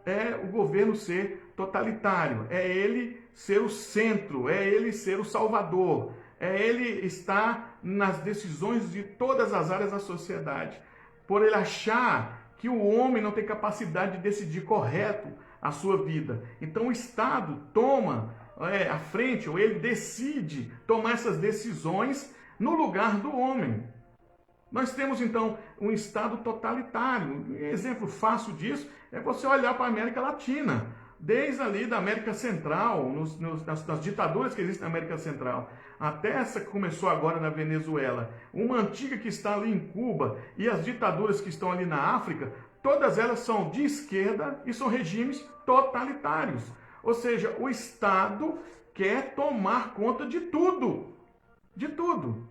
é o governo ser totalitário, é ele ser o centro, é ele ser o salvador, é ele estar nas decisões de todas as áreas da sociedade. Por ele achar que o homem não tem capacidade de decidir correto a sua vida. Então o Estado toma a frente, ou ele decide tomar essas decisões no lugar do homem. Nós temos então um Estado totalitário. Um exemplo fácil disso é você olhar para a América Latina, desde ali da América Central, nas ditaduras que existem na América Central, até essa que começou agora na Venezuela, uma antiga que está ali em Cuba e as ditaduras que estão ali na África, todas elas são de esquerda e são regimes totalitários. Ou seja, o Estado quer tomar conta de tudo. De tudo.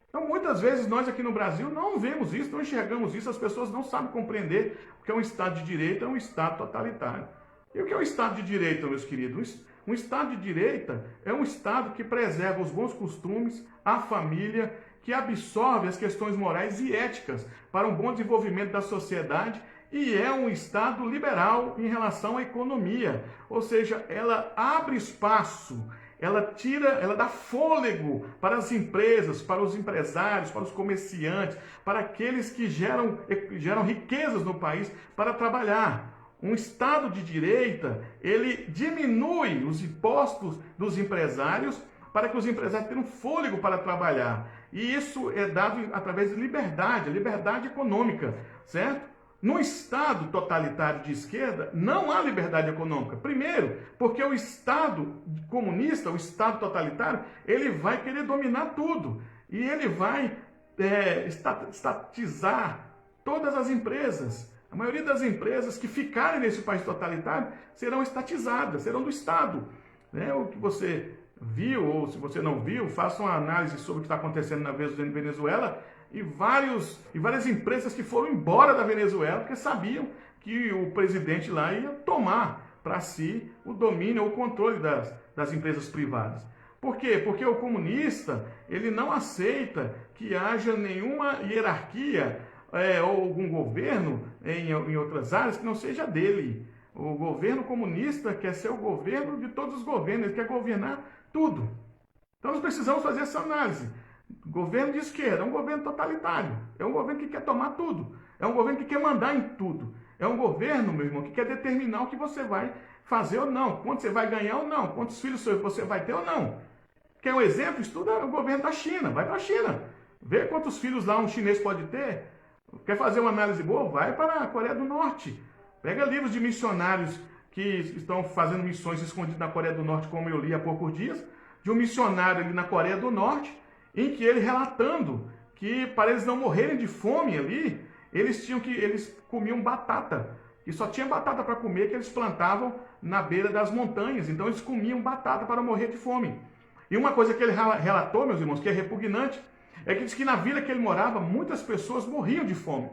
Então, muitas vezes, nós aqui no Brasil não vemos isso, não enxergamos isso, as pessoas não sabem compreender o que é um Estado de direita, é um Estado totalitário. E o que é um Estado de direita, meus queridos? Um Estado de direita é um Estado que preserva os bons costumes, a família, que absorve as questões morais e éticas para um bom desenvolvimento da sociedade e é um Estado liberal em relação à economia. Ou seja, ela abre espaço, ela dá fôlego para as empresas, para os empresários, para os comerciantes, para aqueles que geram riquezas no país para trabalhar. Um Estado de direita, ele diminui os impostos dos empresários para que os empresários tenham fôlego para trabalhar. E isso é dado através de liberdade econômica, certo? No Estado totalitário de esquerda, não há liberdade econômica. Primeiro, porque o Estado comunista, o Estado totalitário, ele vai querer dominar tudo. E ele vai estatizar todas as empresas. A maioria das empresas que ficarem nesse país totalitário serão estatizadas, serão do Estado. O que você viu, ou se você não viu, faça uma análise sobre o que está acontecendo na Venezuela, e várias empresas que foram embora da Venezuela porque sabiam que o presidente lá ia tomar para si o domínio ou o controle das empresas privadas. Por quê? Porque o comunista, ele não aceita que haja nenhuma hierarquia ou algum governo em outras áreas que não seja dele. O governo comunista quer ser o governo de todos os governos, ele quer governar tudo. Então nós precisamos fazer essa análise. Governo de esquerda é um governo totalitário, é um governo que quer tomar tudo, é um governo que quer mandar em tudo, é um governo, meu irmão, que quer determinar o que você vai fazer ou não, quanto você vai ganhar ou não, quantos filhos você vai ter ou não. Quer um exemplo? Estuda o governo da China, vai para a China, vê quantos filhos lá um chinês pode ter. Quer fazer uma análise boa? Vai para a Coreia do Norte, pega livros de missionários que estão fazendo missões escondidas na Coreia do Norte, como eu li há poucos dias, de um missionário ali na Coreia do Norte, em que ele relatando que para eles não morrerem de fome ali, eles comiam batata, e só tinha batata para comer que eles plantavam na beira das montanhas, então eles comiam batata para morrer de fome. E uma coisa que ele relatou, meus irmãos, que é repugnante, é que diz que na vila que ele morava, muitas pessoas morriam de fome,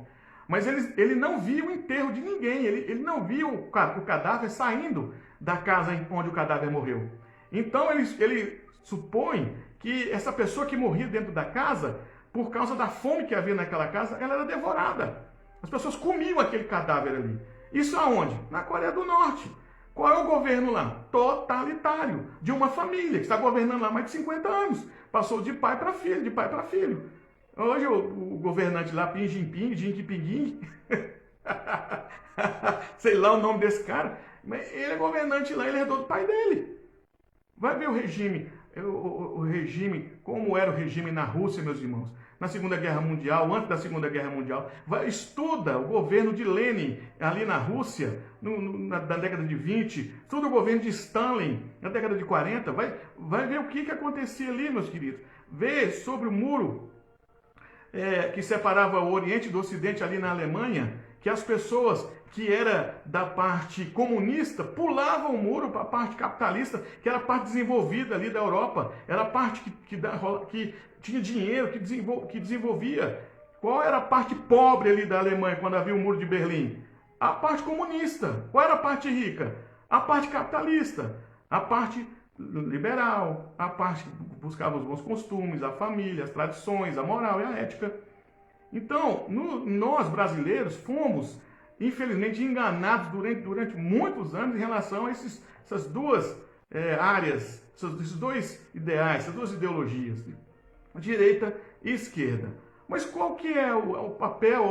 mas ele não via o enterro de ninguém, ele não via o cadáver saindo da casa onde o cadáver morreu. Então ele supõe que essa pessoa que morria dentro da casa, por causa da fome que havia naquela casa, ela era devorada. As pessoas comiam aquele cadáver ali. Isso aonde? Na Coreia do Norte. Qual é o governo lá? Totalitário. De uma família que está governando lá há mais de 50 anos. Passou de pai para filho, de pai para filho. Hoje o governante lá, Pin Jinping, Jinping, sei lá o nome desse cara, mas ele é governante lá, ele herdou do pai dele. Vai ver o regime o regime, como era o regime na Rússia, meus irmãos, na Segunda Guerra Mundial, antes da Segunda Guerra Mundial. Estuda o governo de Lenin ali na Rússia, na década de 20, estuda o governo de Stalin na década de 40, vai ver o que acontecia ali, meus queridos. Vê sobre o muro que separava o Oriente do Ocidente ali na Alemanha, que as pessoas que era da parte comunista pulavam o muro para a parte capitalista, que era a parte desenvolvida ali da Europa, era a parte que tinha dinheiro, que desenvolvia. Qual era a parte pobre ali da Alemanha quando havia o muro de Berlim? A parte comunista. Qual era a parte rica? A parte capitalista. A parte liberal, a parte que buscava os bons costumes, a família, as tradições, a moral e a ética. Então, nós brasileiros fomos, infelizmente, enganados durante muitos anos em relação a essas duas áreas, esses dois ideais, essas duas ideologias, direita e esquerda. Mas qual que é o papel,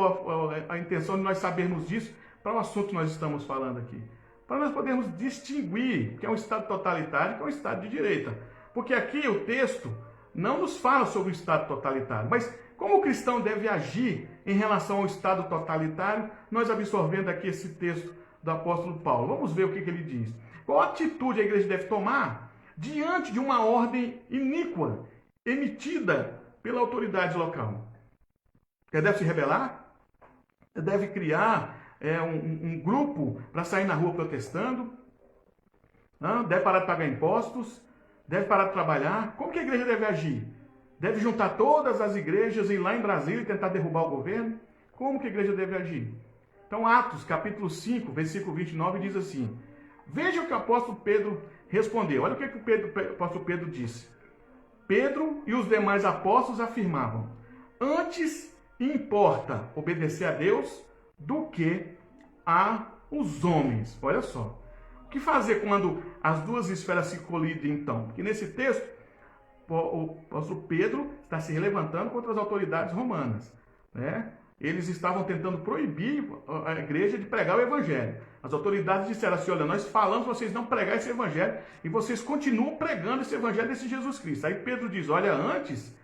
a intenção de nós sabermos disso para o assunto que nós estamos falando aqui? Para nós podermos distinguir que é um Estado totalitário e que é um Estado de direita. Porque aqui o texto não nos fala sobre o Estado totalitário, mas como o cristão deve agir em relação ao Estado totalitário, nós absorvendo aqui esse texto do apóstolo Paulo. Vamos ver o que ele diz. Qual atitude a igreja deve tomar diante de uma ordem iníqua emitida pela autoridade local? Ela deve se rebelar? Ela deve criar um grupo para sair na rua protestando? Deve parar de pagar impostos? Deve parar de trabalhar? Como que a igreja deve agir? Deve juntar todas as igrejas e ir lá em Brasília e tentar derrubar o governo? Como que a igreja deve agir? Então, Atos, capítulo 5, versículo 29, diz assim: veja o que o apóstolo Pedro respondeu. Olha o que o apóstolo Pedro disse. Pedro e os demais apóstolos afirmavam: antes importa obedecer a Deus do que aos homens. Olha só. O que fazer quando as duas esferas se colidem, então? Porque nesse texto, o apóstolo Pedro está se levantando contra as autoridades romanas, né? Eles estavam tentando proibir a igreja de pregar o evangelho. As autoridades disseram assim: olha, nós falamos para vocês não pregar esse evangelho e vocês continuam pregando esse evangelho desse Jesus Cristo. Aí Pedro diz: olha, antes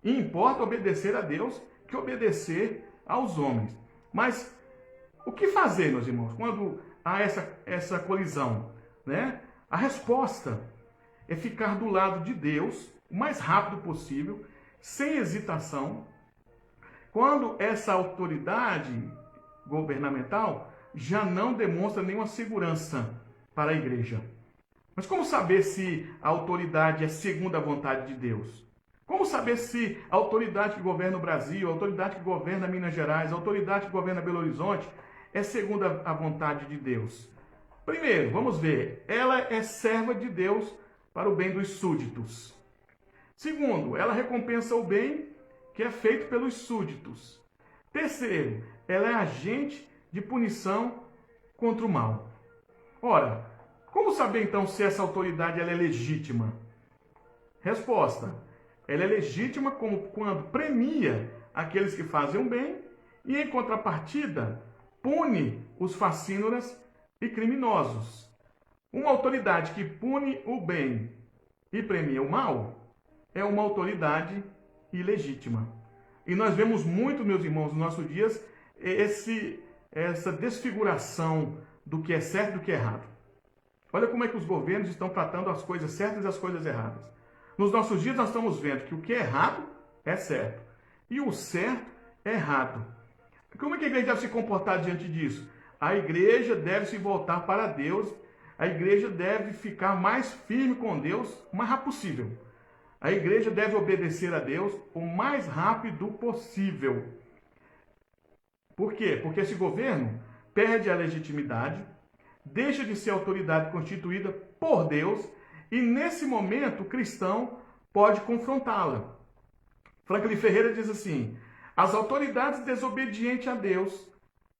importa obedecer a Deus que obedecer aos homens. Mas o que fazer, meus irmãos, quando há essa colisão, né? A resposta é ficar do lado de Deus o mais rápido possível, sem hesitação, quando essa autoridade governamental já não demonstra nenhuma segurança para a igreja. Mas como saber se a autoridade é segundo a vontade de Deus? Como saber se a autoridade que governa o Brasil, a autoridade que governa Minas Gerais, a autoridade que governa Belo Horizonte é segundo a vontade de Deus? Primeiro, vamos ver, ela é serva de Deus para o bem dos súditos. Segundo, ela recompensa o bem que é feito pelos súditos. Terceiro, ela é agente de punição contra o mal. Ora, como saber então se essa autoridade ela é legítima? Resposta: ela é legítima quando premia aqueles que fazem o bem e, em contrapartida, pune os facínoras e criminosos. Uma autoridade que pune o bem e premia o mal é uma autoridade ilegítima. E nós vemos muito, meus irmãos, nos nossos dias, essa desfiguração do que é certo e do que é errado. Olha como é que os governos estão tratando as coisas certas e as coisas erradas. Nos nossos dias nós estamos vendo que o que é errado é certo e o certo é errado. Como é que a igreja deve se comportar diante disso? A igreja deve se voltar para Deus, a igreja deve ficar mais firme com Deus o mais rápido possível. A igreja deve obedecer a Deus o mais rápido possível. Por quê? Porque esse governo perde a legitimidade, deixa de ser autoridade constituída por Deus e, nesse momento, o cristão pode confrontá-la. Franklin Ferreira diz assim: as autoridades desobedientes a Deus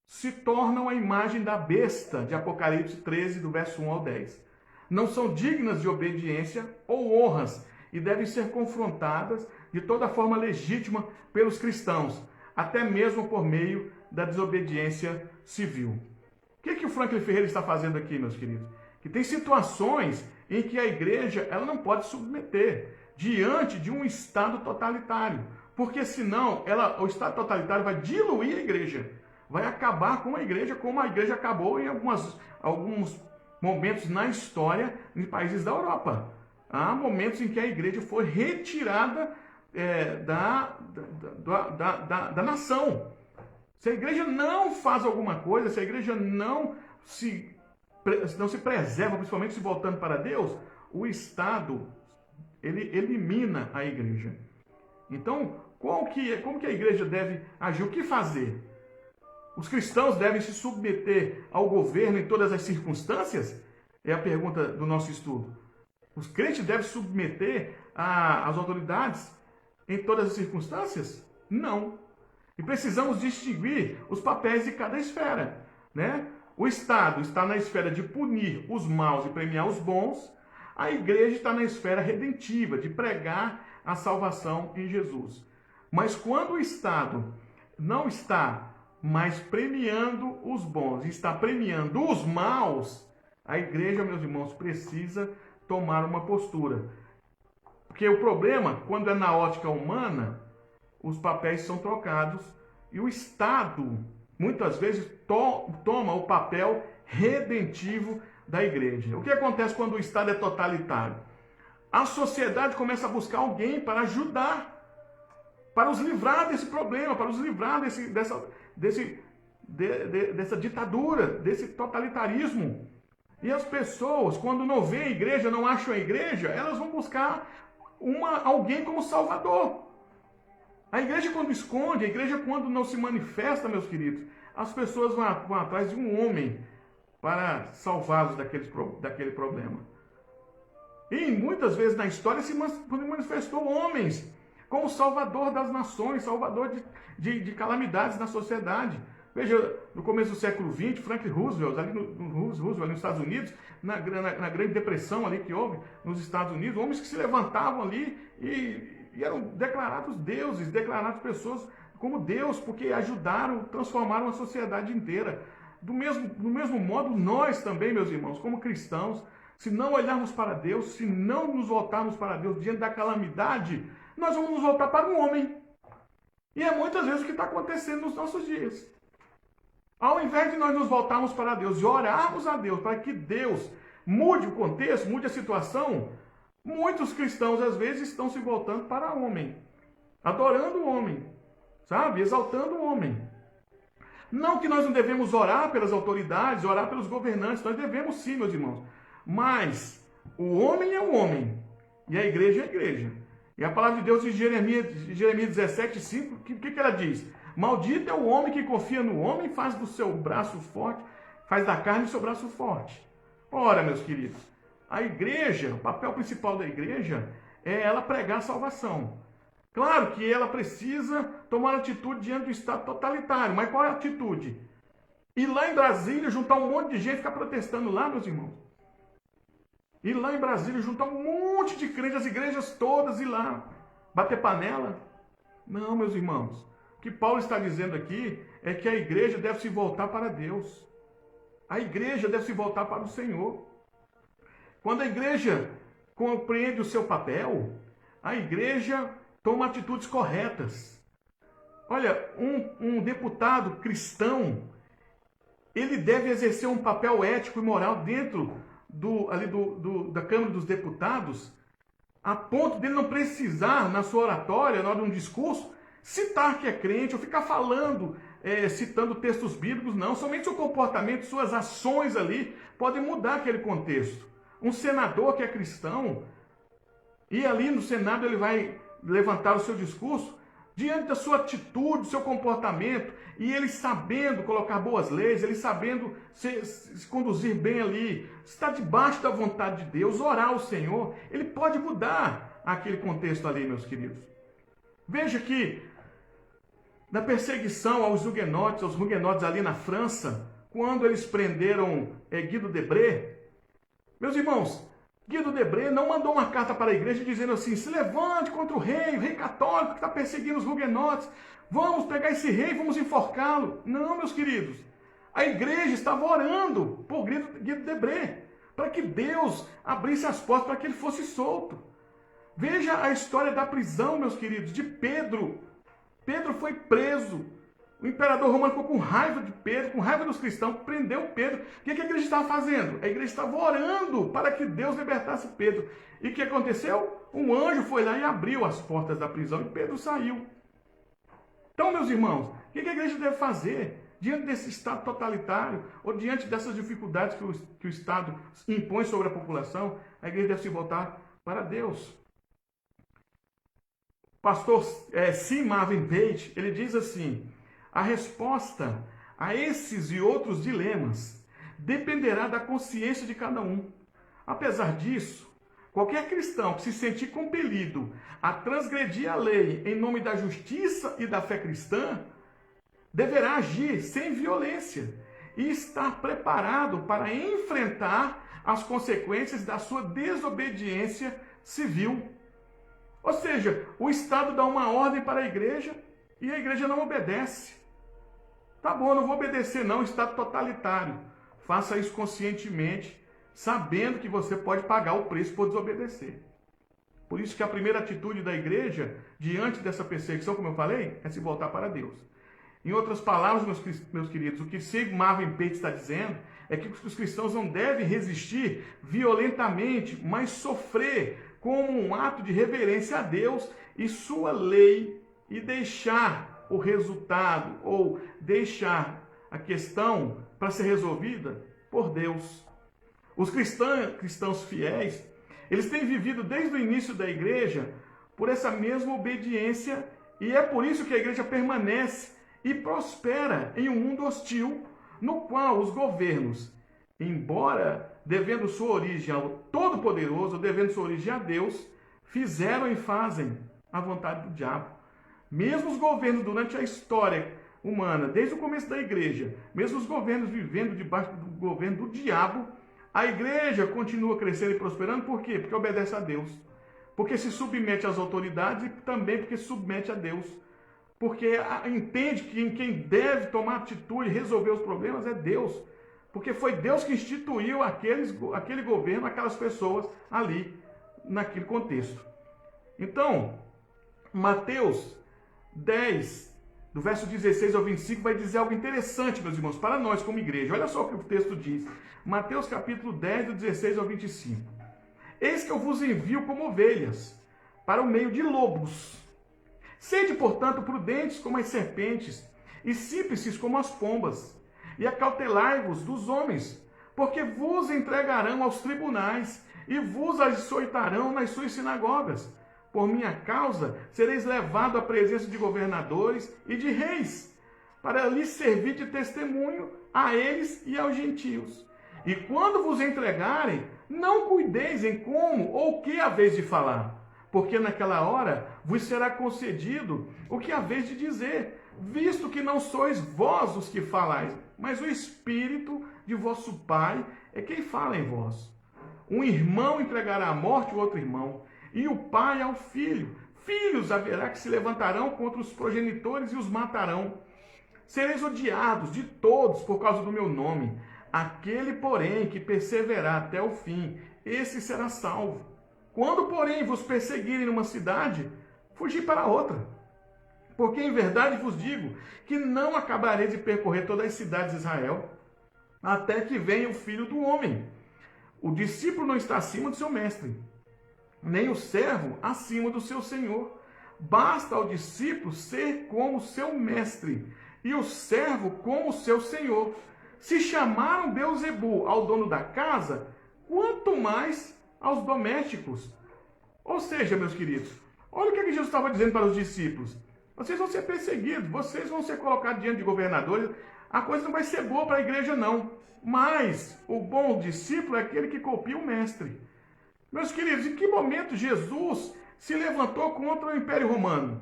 se tornam a imagem da besta de Apocalipse 13, do verso 1 ao 10. Não são dignas de obediência ou honras e devem ser confrontadas de toda forma legítima pelos cristãos, até mesmo por meio da desobediência civil. O que o Franklin Ferreira está fazendo aqui, meus queridos? que tem situações em que a igreja ela não pode submeter diante de um Estado totalitário, porque senão o Estado totalitário vai diluir a igreja, vai acabar com a igreja como a igreja acabou em alguns momentos na história em países da Europa. Há momentos em que a igreja foi retirada da nação. Se a igreja não faz alguma coisa, se a igreja não se preserva, principalmente se voltando para Deus, o Estado ele elimina a igreja. Então, como que a igreja deve agir? O que fazer? Os cristãos devem se submeter ao governo em todas as circunstâncias? É a pergunta do nosso estudo. Os crentes devem se submeter às autoridades em todas as circunstâncias? Não. E precisamos distinguir os papéis de cada esfera, né? O Estado está na esfera de punir os maus e premiar os bons. A igreja está na esfera redentiva, de pregar a salvação em Jesus. Mas quando o Estado não está mais premiando os bons, está premiando os maus, a igreja, meus irmãos, precisa tomar uma postura. Porque o problema, quando é na ótica humana, os papéis são trocados e o Estado, muitas vezes, toma o papel redentivo da igreja. O que acontece quando o Estado é totalitário? A sociedade começa a buscar alguém para ajudar, para os livrar desse problema, para os livrar dessa ditadura, desse totalitarismo. E as pessoas, quando não veem a igreja, não acham a igreja, elas vão buscar alguém como salvador. A igreja quando esconde, a igreja quando não se manifesta, meus queridos, as pessoas vão atrás de um homem para salvá-los daquele problema. E muitas vezes na história se manifestou homens como salvador das nações, salvador de calamidades na sociedade. Veja, no começo do século XX, Franklin Roosevelt, ali nos Estados Unidos, na Grande Depressão ali que houve nos Estados Unidos, homens que se levantavam ali e eram declarados deuses, declarados pessoas como Deus, porque transformaram a sociedade inteira. Do mesmo modo, nós também, meus irmãos, como cristãos, se não olharmos para Deus, se não nos voltarmos para Deus diante da calamidade, nós vamos nos voltar para o homem. E é muitas vezes o que está acontecendo nos nossos dias. Ao invés de nós nos voltarmos para Deus e orarmos a Deus para que Deus mude o contexto, mude a situação, muitos cristãos às vezes estão se voltando para o homem, adorando o homem, sabe? Exaltando o homem. Não que nós não devemos orar pelas autoridades, orar pelos governantes, nós devemos sim, meus irmãos. Mas o homem é o homem e a igreja é a igreja. E a palavra de Deus em Jeremias 17:5, o que ela diz? Maldito é o homem que confia no homem, faz do seu braço forte, faz da carne o seu braço forte. Ora, meus queridos, a igreja, o papel principal da igreja é ela pregar a salvação. Claro que ela precisa tomar atitude diante do Estado totalitário, mas qual é a atitude? Ir lá em Brasília, juntar um monte de gente e ficar protestando lá, meus irmãos. Ir lá em Brasília, juntar um monte de crentes, as igrejas todas, ir lá, bater panela. Não, meus irmãos. O que Paulo está dizendo aqui é que a igreja deve se voltar para Deus. A igreja deve se voltar para o Senhor. Quando a igreja compreende o seu papel, a igreja toma atitudes corretas. Olha, um deputado cristão, ele deve exercer um papel ético e moral dentro da Câmara dos Deputados, a ponto dele não precisar, na sua oratória, na hora de um discurso, citar que é crente, ou ficar falando, citando textos bíblicos, não. Somente seu comportamento, suas ações ali, podem mudar aquele contexto. Um senador que é cristão, e ali no Senado ele vai levantar o seu discurso, diante da sua atitude, do seu comportamento, e ele sabendo colocar boas leis, ele sabendo se conduzir bem ali, estar debaixo da vontade de Deus, orar ao Senhor, ele pode mudar aquele contexto ali, meus queridos. Veja que na perseguição aos huguenotes ali na França, quando eles prenderam Guido de Bré, meus irmãos, Guido de Bré não mandou uma carta para a igreja dizendo assim: se levante contra o rei católico que está perseguindo os huguenotes, vamos pegar esse rei e vamos enforcá-lo. Não, meus queridos, a igreja estava orando por Guido de Bré, para que Deus abrisse as portas para que ele fosse solto. Veja a história da prisão, meus queridos, de Pedro. Pedro foi preso. O imperador romano ficou com raiva de Pedro, com raiva dos cristãos, prendeu Pedro. O que a igreja estava fazendo? A igreja estava orando para que Deus libertasse Pedro. E o que aconteceu? Um anjo foi lá e abriu as portas da prisão e Pedro saiu. Então, meus irmãos, o que a igreja deve fazer diante desse Estado totalitário ou diante dessas dificuldades que o Estado impõe sobre a população? A igreja deve se voltar para Deus. O pastor C. Marvin Page, ele diz assim: a resposta a esses e outros dilemas dependerá da consciência de cada um. Apesar disso, qualquer cristão que se sentir compelido a transgredir a lei em nome da justiça e da fé cristã, deverá agir sem violência e estar preparado para enfrentar as consequências da sua desobediência civil. Ou seja, o Estado dá uma ordem para a igreja e a igreja não obedece. Tá bom, não vou obedecer não, Estado totalitário. Faça isso conscientemente, sabendo que você pode pagar o preço por desobedecer. Por isso que a primeira atitude da igreja, diante dessa perseguição, como eu falei, é se voltar para Deus. Em outras palavras, meus queridos, o que Sig Marvin Page está dizendo é que os cristãos não devem resistir violentamente, mas sofrer como um ato de reverência a Deus e sua lei e deixar o resultado ou deixar a questão para ser resolvida por Deus. Os cristãos fiéis, eles têm vivido desde o início da igreja por essa mesma obediência e é por isso que a igreja permanece e prospera em um mundo hostil no qual os governos, embora devendo sua origem ao Todo-Poderoso, devendo sua origem a Deus, fizeram e fazem a vontade do diabo. Mesmo os governos durante a história humana, desde o começo da igreja, mesmo os governos vivendo debaixo do governo do diabo, a igreja continua crescendo e prosperando. Por quê? Porque obedece a Deus. Porque se submete às autoridades e também porque se submete a Deus. Porque entende que quem deve tomar atitude e resolver os problemas é Deus. Porque foi Deus que instituiu aquele governo, aquelas pessoas ali, naquele contexto. Então, Mateus 10, do verso 16 ao 25, vai dizer algo interessante, meus irmãos, para nós como igreja. Olha só o que o texto diz. Mateus capítulo 10, do 16 ao 25. Eis que eu vos envio como ovelhas para o meio de lobos. Sede, portanto, prudentes como as serpentes e simples como as pombas. E acautelai-vos dos homens, porque vos entregarão aos tribunais e vos açoitarão nas suas sinagogas. Por minha causa, sereis levado à presença de governadores e de reis, para lhes servir de testemunho a eles e aos gentios. E quando vos entregarem, não cuideis em como ou que haveis de falar, porque naquela hora vos será concedido o que haveis de dizer, visto que não sois vós os que falais, mas o Espírito de vosso Pai é quem fala em vós. Um irmão entregará à morte o outro irmão, e o pai ao filho. Filhos haverá que se levantarão contra os progenitores e os matarão. Sereis odiados de todos por causa do meu nome. Aquele, porém, que perseverar até o fim, esse será salvo. Quando, porém, vos perseguirem numa cidade, fugi para outra. Porque em verdade vos digo que não acabareis de percorrer todas as cidades de Israel, até que venha o Filho do Homem. O discípulo não está acima do seu mestre, nem o servo acima do seu senhor. Basta ao discípulo ser como seu mestre, e o servo como seu senhor. Se chamaram Beelzebu ao dono da casa, quanto mais aos domésticos. Ou seja, meus queridos, olha o que Jesus estava dizendo para os discípulos. Vocês vão ser perseguidos, vocês vão ser colocados diante de governadores. A coisa não vai ser boa para a igreja, não. Mas o bom discípulo é aquele que copia o mestre. Meus queridos, em que momento Jesus se levantou contra o Império Romano?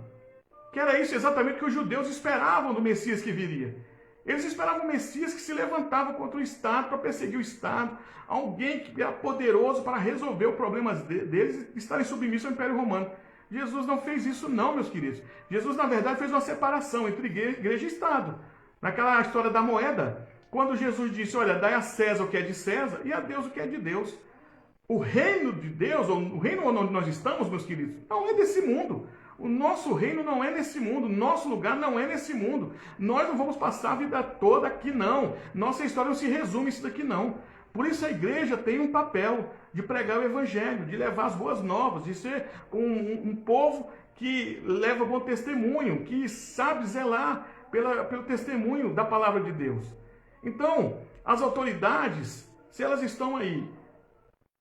Que era isso exatamente que os judeus esperavam do Messias que viria. Eles esperavam o Messias que se levantava contra o Estado, para perseguir o Estado. Alguém que era poderoso para resolver os problemas deles e estarem submissos ao Império Romano. Jesus não fez isso não, meus queridos. Jesus, na verdade, fez uma separação entre igreja e Estado. Naquela história da moeda, Quando Jesus disse, olha, dai a César o que é de César e a Deus o que é de Deus. O reino de Deus, ou o reino onde nós estamos, meus queridos, não é desse mundo. O nosso reino não é nesse mundo, nosso lugar não é nesse mundo. Nós não vamos passar a vida toda aqui, não. Nossa história não se resume a isso daqui, não. Por isso a igreja tem um papel de pregar o evangelho, de levar as boas novas, de ser um povo que leva bom testemunho, que sabe zelar pelo testemunho da palavra de Deus. Então, as autoridades, se elas estão aí,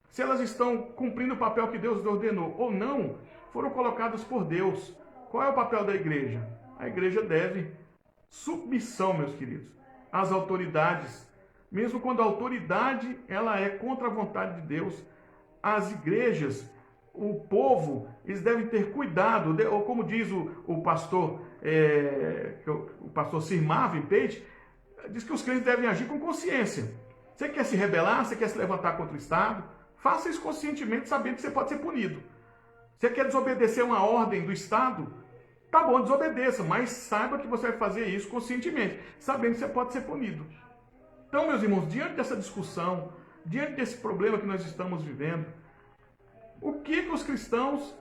se elas estão cumprindo o papel que Deus ordenou ou não, foram colocadas por Deus. Qual é o papel da igreja? A igreja deve submissão, meus queridos, às autoridades. Mesmo quando a autoridade ela é contra a vontade de Deus, as igrejas, o povo, eles devem ter cuidado. Ou como diz o pastor Sir Marvin Page, diz que os crentes devem agir com consciência. Você quer se rebelar? Você quer se levantar contra o Estado? Faça isso conscientemente, sabendo que você pode ser punido. Você quer desobedecer uma ordem do Estado? Tá bom, desobedeça, mas saiba que você vai fazer isso conscientemente, sabendo que você pode ser punido. Então, meus irmãos, diante dessa discussão, diante desse problema que nós estamos vivendo, o que os cristãos,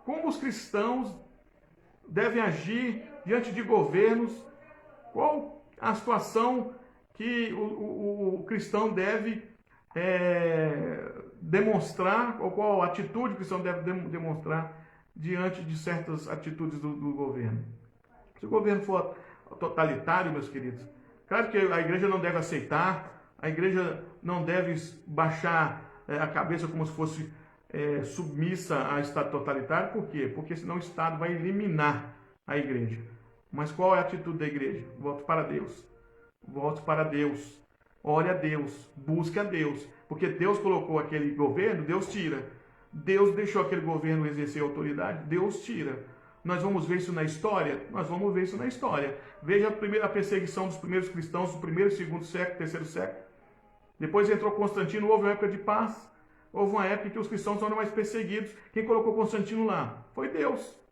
como os cristãos devem agir diante de governos? Qual a situação que o cristão deve demonstrar, ou qual atitude o cristão deve demonstrar diante de certas atitudes do governo? Se o governo for totalitário, meus queridos, claro que a igreja não deve aceitar, a igreja não deve baixar a cabeça como se fosse submissa a Estado totalitário. Por quê? Porque senão o Estado vai eliminar a igreja. Mas qual é a atitude da igreja? Volte para Deus. Volte para Deus. Ore a Deus. Busque a Deus. Porque Deus colocou aquele governo, Deus tira. Deus deixou aquele governo exercer autoridade, Deus tira. Nós vamos ver isso na história? Nós vamos ver isso na história. Veja a perseguição dos primeiros cristãos do primeiro, segundo século, terceiro século. Depois entrou Constantino, houve uma época de paz. Houve uma época em que os cristãos não eram mais perseguidos. Quem colocou Constantino lá? Foi Deus.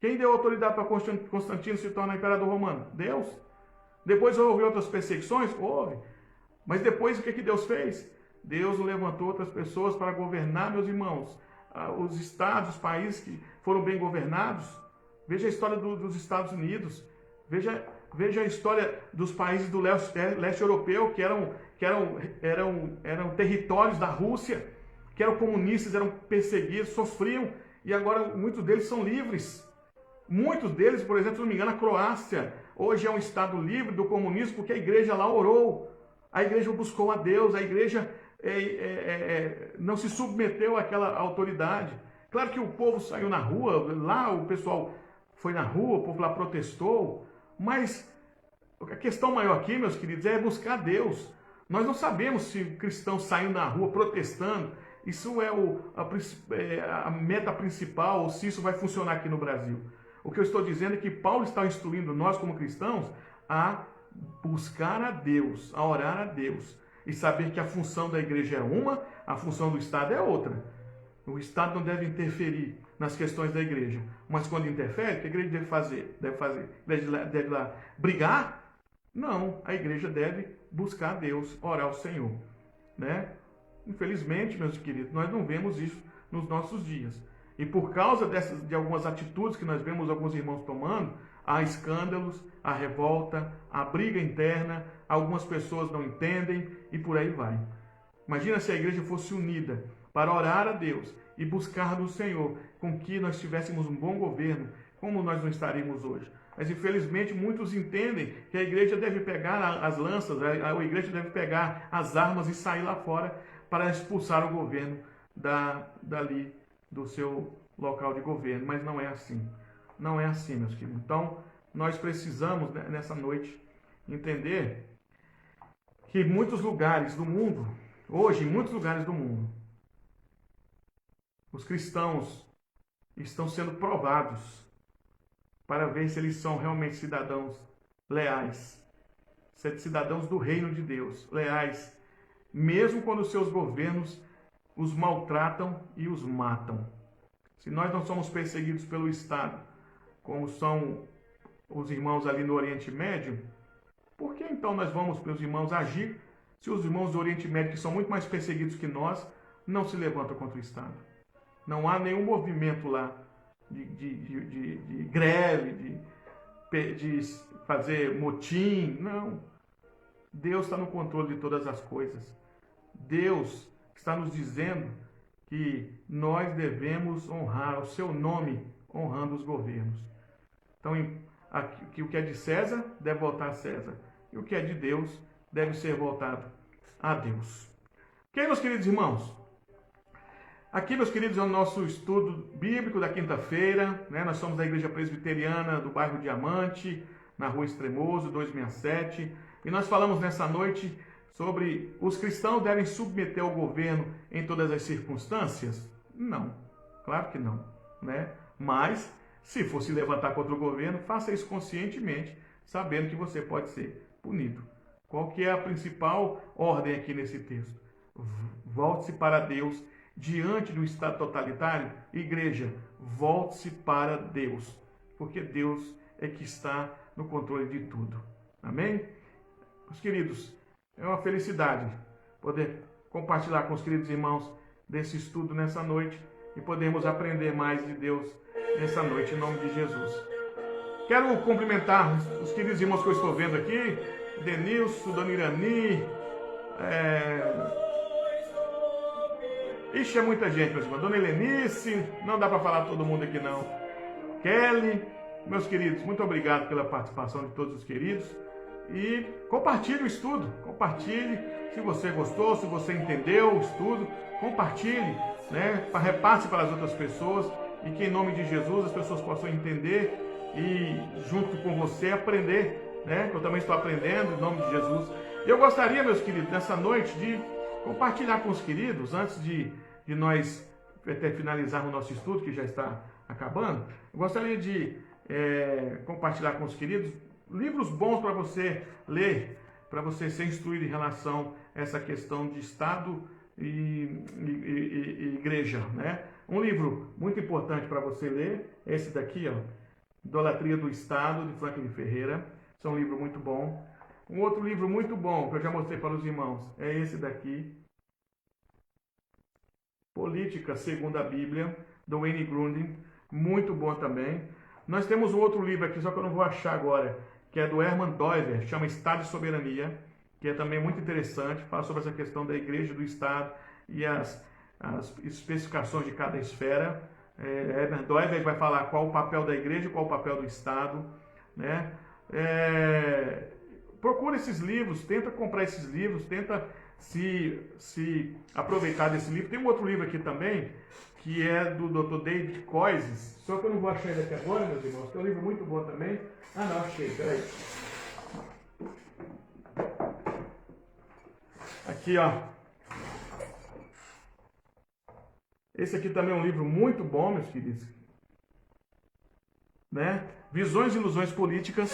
Quem deu autoridade para Constantino se tornar imperador romano? Deus. Depois houve outras perseguições? Houve. Mas depois o que Deus fez? Deus levantou outras pessoas para governar, meus irmãos. Os estados, os países que foram bem governados. Veja a história dos Estados Unidos. Veja a história dos países do leste europeu, que eram territórios da Rússia, que eram comunistas, eram perseguidos, sofriam, e agora muitos deles são livres. Muitos deles, por exemplo, se não me engano, a Croácia, hoje é um estado livre do comunismo, porque a igreja lá orou, a igreja buscou a Deus, a igreja não se submeteu àquela autoridade. Claro que o povo saiu na rua, lá o pessoal foi na rua, o povo lá protestou, mas a questão maior aqui, meus queridos, é buscar Deus. Nós não sabemos se o cristão saiu na rua protestando, isso é a meta principal, ou se isso vai funcionar aqui no Brasil. O que eu estou dizendo é que Paulo está instruindo nós como cristãos a buscar a Deus, a orar a Deus. E saber que a função da igreja é uma, a função do Estado é outra. O Estado não deve interferir nas questões da igreja. Mas quando interfere, o que a igreja deve fazer? Deve lá brigar? Não, a igreja deve buscar a Deus, orar ao Senhor. Né? Infelizmente, meus queridos, nós não vemos isso nos nossos dias. E por causa de algumas atitudes que nós vemos alguns irmãos tomando, há escândalos, há revolta, há briga interna, algumas pessoas não entendem e por aí vai. Imagina se a igreja fosse unida para orar a Deus e buscar do Senhor com que nós tivéssemos um bom governo, como nós não estaríamos hoje. Mas infelizmente muitos entendem que a igreja deve pegar as lanças, a igreja deve pegar as armas e sair lá fora para expulsar o governo dali do seu local de governo. Mas não é assim. Não é assim, meus queridos. Então, nós precisamos, nessa noite, entender que em muitos lugares do mundo, hoje, em muitos lugares do mundo, os cristãos estão sendo provados para ver se eles são realmente cidadãos leais, cidadãos do reino de Deus, leais, mesmo quando os seus governos os maltratam e os matam. Se nós não somos perseguidos pelo Estado, como são os irmãos ali no Oriente Médio, Por que então nós vamos, meus irmãos, agir se os irmãos do Oriente Médio, que são muito mais perseguidos que nós, não se levantam contra o Estado? Não há nenhum movimento lá de greve, de fazer motim. Não. Deus está no controle de todas as coisas. Deus está nos dizendo que nós devemos honrar o seu nome, honrando os governos. Então, que o que é de César deve voltar a César, e o que é de Deus deve ser voltado a Deus. Ok, meus queridos irmãos? Aqui, meus queridos, é o nosso estudo bíblico da quinta-feira, né? Nós somos da Igreja Presbiteriana do bairro Diamante, na Rua Extremoso, 267, e nós falamos nessa noite sobre os cristãos devem submeter ao governo em todas as circunstâncias? Não, claro que não, né? Mas, se for se levantar contra o governo, faça isso conscientemente, sabendo que você pode ser punido. Qual que é a principal ordem aqui nesse texto? Volte-se para Deus diante do Estado totalitário. Igreja, volte-se para Deus, porque Deus é que está no controle de tudo. Amém? Meus queridos, é uma felicidade poder compartilhar com os queridos irmãos desse estudo nessa noite e podermos aprender mais de Deus nessa noite, em nome de Jesus. Quero cumprimentar os queridos irmãos que eu estou vendo aqui, Denilson, Dona Irani, Ixi, é muita gente, meus irmãos. Dona Helenice, não dá para falar todo mundo aqui não. Kelly, meus queridos, muito obrigado pela participação de todos os queridos. E compartilhe o estudo, compartilhe se você gostou, se você entendeu o estudo, compartilhe, né? Repasse para as outras pessoas e que em nome de Jesus as pessoas possam entender e junto com você aprender, né? Eu também estou aprendendo em nome de Jesus. E eu gostaria, meus queridos, nessa noite de compartilhar com os queridos, antes de nós até finalizarmos o nosso estudo, que já está acabando, eu gostaria de compartilhar com os queridos livros bons para você ler, para você ser instruído em relação a essa questão de Estado e igreja, né? Um livro muito importante para você ler, esse daqui, ó, Idolatria do Estado, de Franklin Ferreira. Esse é um livro muito bom. Um outro livro muito bom, que eu já mostrei para os irmãos, é esse daqui, Política segundo a Bíblia, do Wayne Grudem, muito bom também. Nós temos um outro livro aqui, só que eu não vou achar agora, que é do Herman Doiver, chama Estado e Soberania, que é também muito interessante, fala sobre essa questão da igreja, do Estado e as especificações de cada esfera. Herman Doiver vai falar qual o papel da igreja, qual o papel do Estado, né? Procura esses livros, tenta comprar esses livros, tenta se aproveitar desse livro. Tem um outro livro aqui também, que é do Dr. David Koyzis, só que eu não vou achar ele aqui agora, meus irmãos, que é um livro muito bom também. Ah, não, achei, peraí. Aqui, ó. Esse aqui também é um livro muito bom, meus queridos, né? Visões e Ilusões Políticas,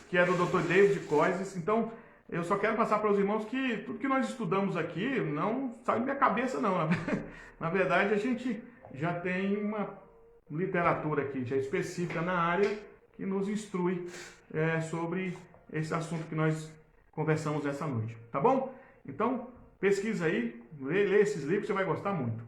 que é do Dr. David Koyzis. Então, eu só quero passar para os irmãos que tudo que nós estudamos aqui não sai da minha cabeça, não. Na verdade, a gente já tem uma literatura aqui, já específica na área, que nos instrui sobre esse assunto que nós conversamos essa noite. Tá bom? Então, pesquisa aí, lê esses livros, você vai gostar muito.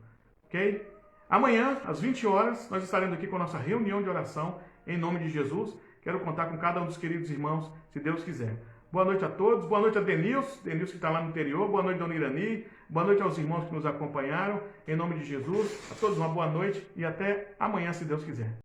Ok? Amanhã, às 20 horas, nós estaremos aqui com a nossa reunião de oração, em nome de Jesus. Quero contar com cada um dos queridos irmãos, se Deus quiser. Boa noite a todos, boa noite a Denilson que está lá no interior, boa noite a Dona Irani, boa noite aos irmãos que nos acompanharam, em nome de Jesus. A todos uma boa noite e até amanhã, se Deus quiser.